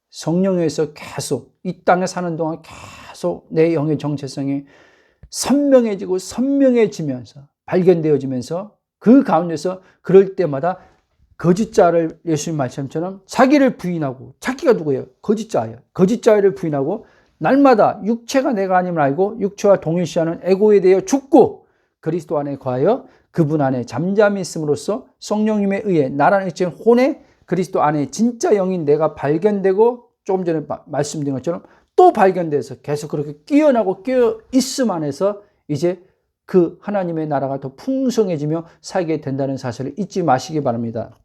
S1: 성령에서 계속 이 땅에 사는 동안 계속 내 영의 정체성이 선명해지면서 발견되어지면서 그 가운데서 그럴 때마다 거짓자를 예수님 말씀처럼 자기를 부인하고, 자기가 누구예요? 거짓자예요. 거짓자를 부인하고 날마다 육체가 내가 아님을 알고 육체와 동일시하는 에고에 대해 죽고 그리스도 안에 거하여 그분 안에 잠잠히 있음으로써 성령님에 의해 나라는 일체 혼의 그리스도 안에 진짜 영인 내가 발견되고 조금 전에 말씀드린 것처럼 또 발견돼서 계속 그렇게 끼어나고 끼어 있음 안에서 이제 그 하나님의 나라가 더 풍성해지며 살게 된다는 사실을 잊지 마시기 바랍니다.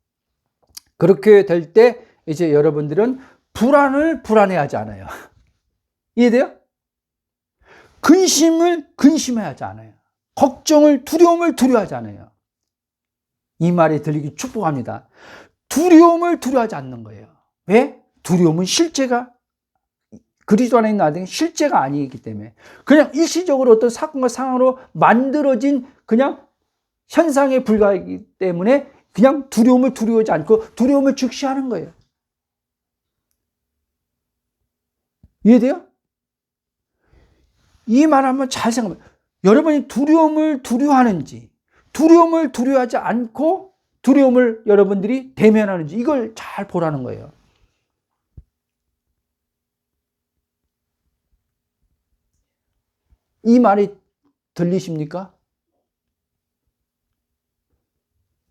S1: 그렇게 될 때 이제 여러분들은 불안을 불안해하지 않아요. 이해돼요? 근심을 근심해하지 않아요. 걱정을 두려움을 두려워하지 않아요. 이 말이 들리기 축복합니다. 두려움을 두려워하지 않는 거예요. 왜? 두려움은 실제가 그리스도 안에 있는 아들은 실제가 아니기 때문에 그냥 일시적으로 어떤 사건과 상황으로 만들어진 그냥 현상에 불과하기 때문에 그냥 두려움을 두려워하지 않고 두려움을 즉시하는 거예요. 이해돼요? 이 말 한번 잘 생각해봐요. 여러분이 두려움을 두려워하는지 두려움을 두려워하지 않고 두려움을 여러분들이 대면하는지 이걸 잘 보라는 거예요. 이 말이 들리십니까?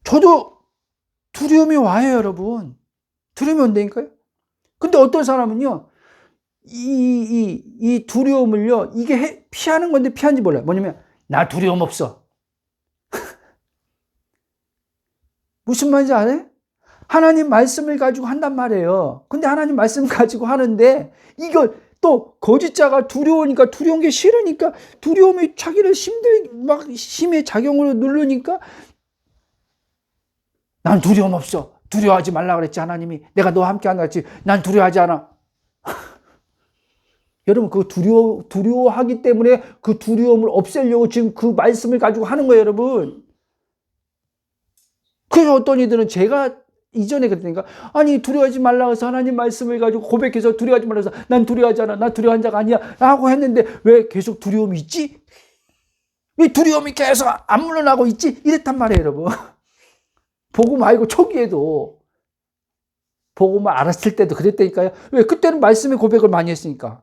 S1: 저도 두려움이 와요, 여러분. 두려움이 온다니까요? 근데 어떤 사람은요, 이 두려움을요, 이게 피하는 건데 피하는지 몰라요. 뭐냐면, 나 두려움 없어. 무슨 말인지 알아요? 하나님 말씀을 가지고 한단 말이에요. 근데 하나님 말씀 가지고 하는데, 이걸 또 거짓자가 두려우니까, 두려운 게 싫으니까, 두려움이 자기를 막 힘의 작용으로 누르니까, 난 두려움 없어. 두려워하지 말라 그랬지, 하나님이. 내가 너와 함께 한다 그랬지. 난 두려워하지 않아. 여러분, 그 두려워하기 때문에 그 두려움을 없애려고 지금 그 말씀을 가지고 하는 거예요, 여러분. 그래서 어떤 이들은 제가 이전에 그랬으니까, 아니, 두려워하지 말라 해서 하나님 말씀을 가지고 고백해서 두려워하지 말라 해서 난 두려워하지 않아. 나 두려워한 자가 아니야. 라고 했는데 왜 계속 두려움이 있지? 왜 두려움이 계속 안 물러나고 있지? 이랬단 말이에요, 여러분. 복음 알고 초기에도 복음을 알았을 때도 그랬다니까요. 왜? 그때는 말씀의 고백을 많이 했으니까.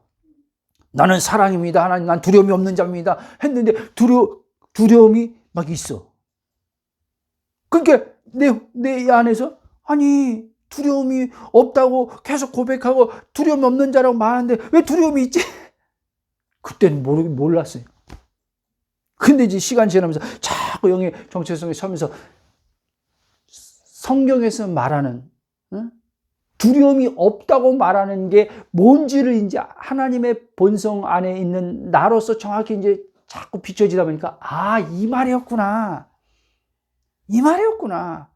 S1: 나는 사랑입니다. 하나님, 난 두려움이 없는 자입니다. 했는데 두려움이 막 있어. 그러니까 내 안에서 아니 두려움이 없다고 계속 고백하고 두려움이 없는 자라고 말하는데 왜 두려움이 있지? 그때는 몰랐어요. 근데 이제 시간 지나면서 자꾸 영의 정체성에 서면서 성경에서 말하는 두려움이 없다고 말하는 게 뭔지를 이제 하나님의 본성 안에 있는 나로서 정확히 이제 자꾸 비춰지다 보니까 아, 이 말이었구나. 이 말이었구나.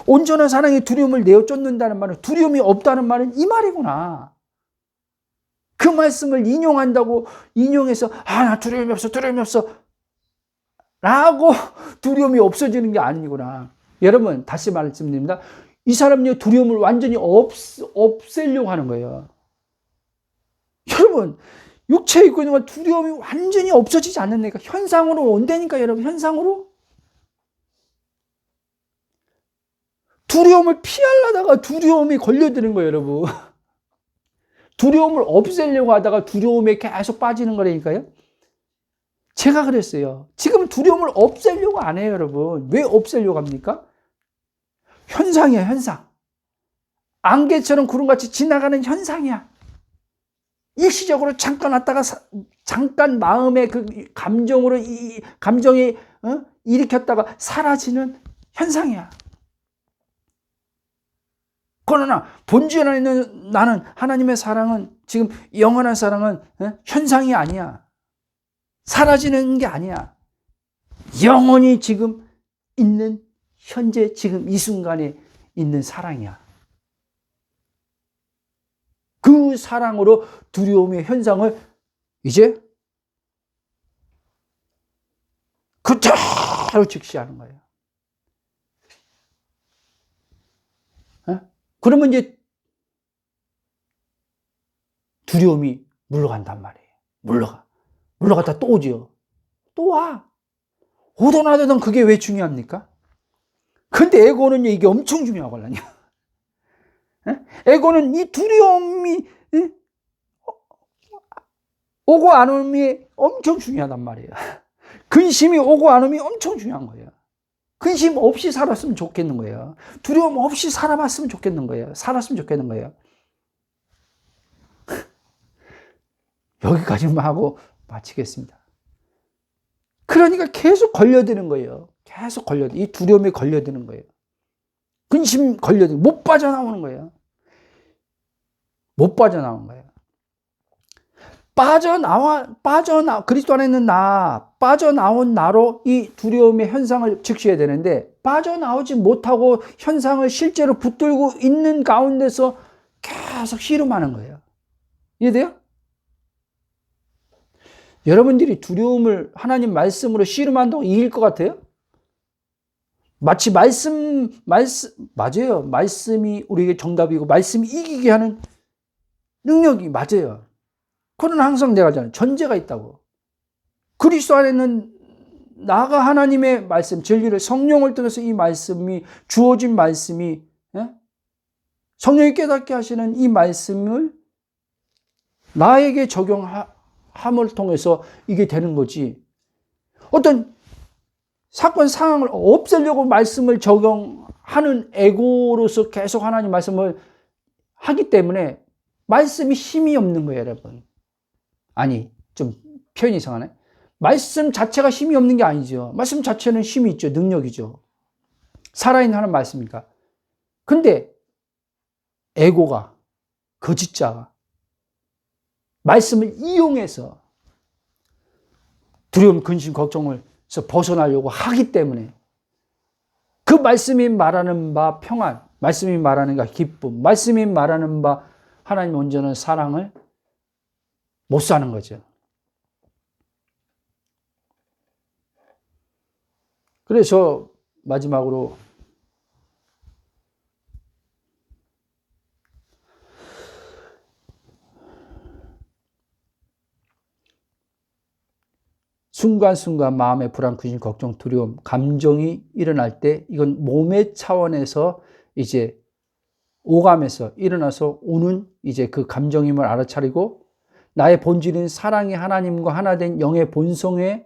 S1: 온전한 사랑의 두려움을 내어 쫓는다는 말은 두려움이 없다는 말은 이 말이구나. 그 말씀을 인용해서 나 두려움이 없어 라고 두려움이 없어지는 게 아니구나. 여러분 다시 말씀드립니다. 이 사람의 두려움을 완전히 없애려고 하는 거예요. 여러분 육체에 있고 있는 건 두려움이 완전히 없어지지 않는다니까. 현상으로 온다니까 여러분. 현상으로. 두려움을 피하려다가 두려움이 걸려드는 거예요, 여러분. 두려움을 없애려고 하다가 두려움에 계속 빠지는 거라니까요. 제가 그랬어요. 지금은 두려움을 없애려고 안 해요, 여러분. 왜 없애려고 합니까? 현상이야, 현상. 안개처럼 구름같이 지나가는 현상이야. 일시적으로 잠깐 왔다가 잠깐 마음의 그 감정으로 이 감정이 일으켰다가 사라지는 현상이야. 그러나 본질 안에 있는 나는 하나님의 사랑은 지금 영원한 사랑은 현상이 아니야. 사라지는 게 아니야. 영원히 지금 있는 현재 지금 이 순간에 있는 사랑이야. 그 사랑으로 두려움의 현상을 이제 그대로 직시하는 거예요. 그러면 이제 두려움이 물러간단 말이에요. 물러갔다 또 오죠. 또 와. 오던 하던 그게 왜 중요합니까? 근데 에고는 이게 엄청 중요하거든요. 에고는 이 두려움이 오고 안 오음이 엄청 중요하단 말이에요. 근심이 오고 안 오면 엄청 중요한 거예요. 근심 없이 살았으면 좋겠는 거예요. 두려움 없이 살아봤으면 좋겠는 거예요. 살았으면 좋겠는 거예요. 여기까지만 하고 마치겠습니다. 그러니까 계속 걸려드는 거예요. 계속 이 두려움에 걸려드는 거예요. 근심 걸려드는, 못 빠져나오는 거예요. 못 빠져나오는 거예요. 그리스도 안에 있는 빠져나온 나로 이 두려움의 현상을 즉시해야 되는데, 빠져나오지 못하고 현상을 실제로 붙들고 있는 가운데서 계속 씨름하는 거예요. 이해돼요? 여러분들이 두려움을 하나님 말씀으로 씨름한다고 이길 것 같아요? 마치 맞아요. 말씀이 우리에게 정답이고, 말씀이 이기게 하는 능력이 맞아요. 그러나 항상 내가 하잖아요. 전제가 있다고. 그리스도 안에는 나가 하나님의 말씀, 진리를 성령을 통해서 이 말씀이, 주어진 말씀이, 성령이 깨닫게 하시는 이 말씀을 나에게 적용함을 통해서 이게 되는 거지. 어떤 사건 상황을 없애려고 말씀을 적용하는 에고로서 계속 하나님 말씀을 하기 때문에 말씀이 힘이 없는 거예요, 여러분. 아니, 좀 표현이 이상하네. 말씀 자체가 힘이 없는 게 아니죠. 말씀 자체는 힘이 있죠. 능력이죠. 살아있는 하나님 말씀이니까. 근데 에고가, 거짓자가 말씀을 이용해서 두려움, 근심, 걱정을서 벗어나려고 하기 때문에 그 말씀이 말하는 바 평안, 말씀이 말하는 바 기쁨, 말씀이 말하는 바 하나님 온전한 사랑을 못 사는 거죠. 그래서 마지막으로 순간순간 마음의 불안, 근심, 걱정, 두려움, 감정이 일어날 때 이건 몸의 차원에서 이제 오감에서 일어나서 오는 이제 그 감정임을 알아차리고 나의 본질인 사랑의 하나님과 하나 된 영의 본성에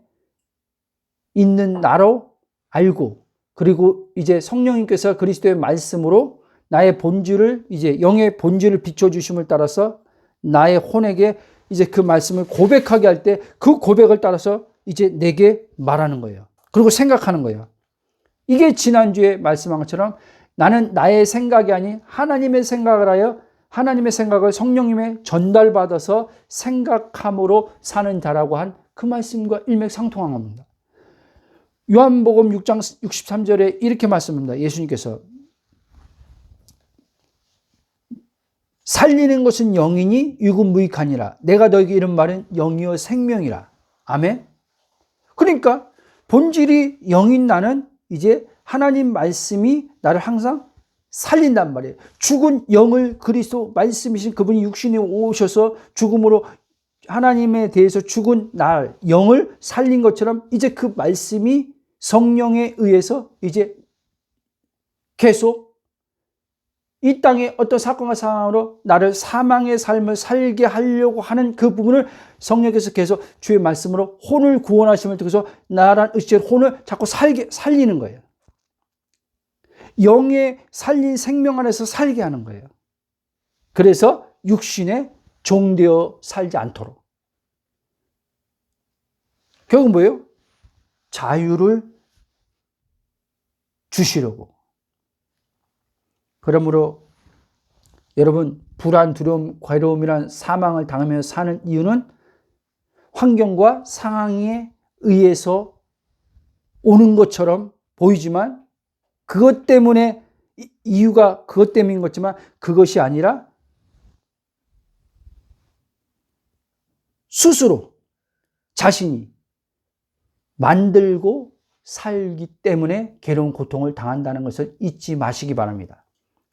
S1: 있는 나로 알고, 그리고 이제 성령님께서 그리스도의 말씀으로 나의 본질을, 이제 영의 본질을 비춰주심을 따라서 나의 혼에게 이제 그 말씀을 고백하게 할 때 그 고백을 따라서 이제 내게 말하는 거예요. 그리고 생각하는 거예요. 이게 지난주에 말씀한 것처럼 나는 나의 생각이 아닌 하나님의 생각을 하여 하나님의 생각을 성령님의 전달받아서 생각함으로 사는 자라고 한 그 말씀과 일맥상통한 겁니다. 요한복음 6장 63절에 이렇게 말씀합니다. 예수님께서 살리는 것은 영이니 육은 무익하니라. 내가 너에게 이런 말은 영이요 생명이라. 아멘. 그러니까 본질이 영인 나는 이제 하나님 말씀이 나를 항상 살린단 말이에요. 죽은 영을 그리스도 말씀이신 그분이 육신에 오셔서 죽음으로 하나님에 대해서 죽은 날 영을 살린 것처럼 이제 그 말씀이 성령에 의해서 이제 계속 이 땅에 어떤 사건과 상황으로 나를 사망의 삶을 살게 하려고 하는 그 부분을 성령께서 계속 주의 말씀으로 혼을 구원하심을 통해서 나란 의지의 혼을 자꾸 살리는 거예요. 영의 살린 생명 안에서 살게 하는 거예요. 그래서 육신에 종되어 살지 않도록. 결국 뭐예요? 자유를 주시려고. 그러므로 여러분, 불안, 두려움, 괴로움이란 사망을 당하며 사는 이유는 환경과 상황에 의해서 오는 것처럼 보이지만 그것 때문에 이유가 그것 때문인 것지만 그것이 아니라 스스로 자신이 만들고 살기 때문에 괴로운 고통을 당한다는 것을 잊지 마시기 바랍니다.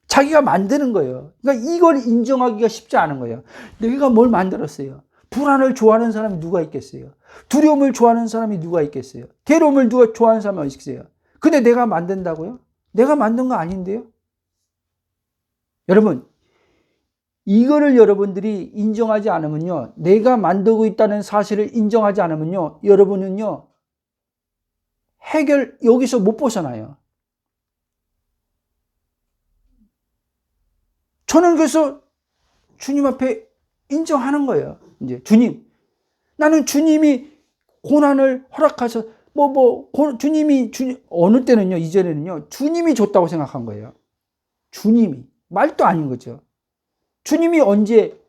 S1: 자기가 만드는 거예요. 그러니까 이걸 인정하기가 쉽지 않은 거예요. 내가 뭘 만들었어요? 불안을 좋아하는 사람이 누가 있겠어요? 두려움을 좋아하는 사람이 누가 있겠어요? 괴로움을 누가 좋아하는 사람이 어디 있겠어요? 근데 내가 만든다고요? 내가 만든 거 아닌데요? 여러분, 이거를 여러분들이 인정하지 않으면요, 내가 만들고 있다는 사실을 인정하지 않으면요, 여러분은요 여기서 못 벗어나요. 저는 그래서 주님 앞에 인정하는 거예요. 이제 주님, 나는 주님이 고난을 허락하셔, 주님이, 어느 때는요, 이전에는요, 주님이 줬다고 생각한 거예요. 주님이. 말도 아닌 거죠. 주님이 언제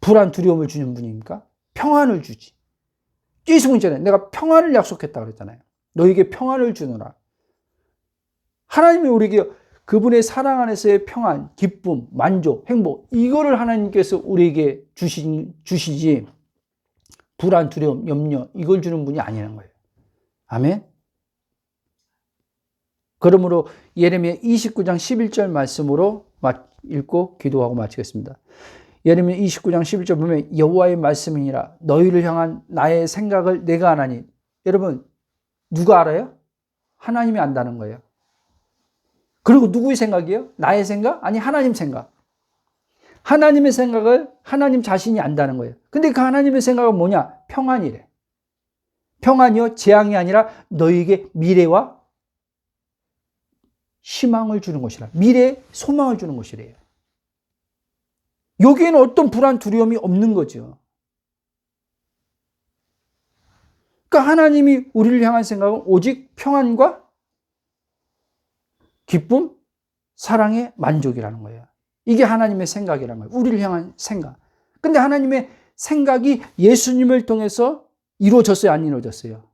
S1: 불안, 두려움을 주는 분입니까? 평안을 주지. 예수님 전에 내가 평안을 약속했다 그랬잖아요. 너에게 평안을 주노라. 하나님이 우리에게 그분의 사랑 안에서의 평안, 기쁨, 만족, 행복, 이거를 하나님께서 우리에게 주시지, 불안, 두려움, 염려, 이걸 주는 분이 아니라는 거예요. 아멘? 그러므로 예레미야 29장 11절 말씀으로 읽고 기도하고 마치겠습니다. 예레미야 29장 11절 보면 여호와의 말씀이니라 너희를 향한 나의 생각을 내가 아나니. 여러분, 누가 알아요? 하나님이 안다는 거예요. 그리고 누구의 생각이에요? 나의 생각? 아니, 하나님 생각. 하나님의 생각을 하나님 자신이 안다는 거예요. 근데 그 하나님의 생각은 뭐냐? 평안이래. 평안이요, 재앙이 아니라 너희에게 미래와 희망을 주는 것이라. 미래에 소망을 주는 것이래요. 여기에는 어떤 불안, 두려움이 없는 거죠. 그러니까 하나님이 우리를 향한 생각은 오직 평안과 기쁨, 사랑의 만족이라는 거예요. 이게 하나님의 생각이라는 거예요. 우리를 향한 생각. 근데 하나님의 생각이 예수님을 통해서 이루어졌어요? 안 이루어졌어요?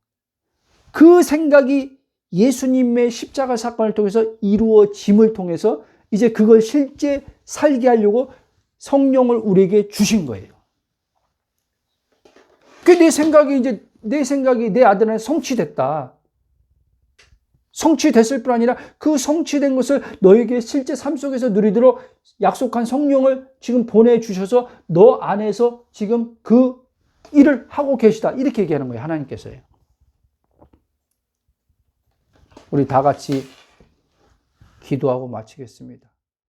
S1: 그 생각이 예수님의 십자가 사건을 통해서 이루어짐을 통해서 이제 그걸 실제 살게 하려고 성령을 우리에게 주신 거예요. 그 내 생각이 내 아들 안에 성취됐다. 성취됐을 뿐 아니라 그 성취된 것을 너에게 실제 삶 속에서 누리도록 약속한 성령을 지금 보내주셔서 너 안에서 지금 그 일을 하고 계시다. 이렇게 얘기하는 거예요. 하나님께서요. 우리 다 같이 기도하고 마치겠습니다.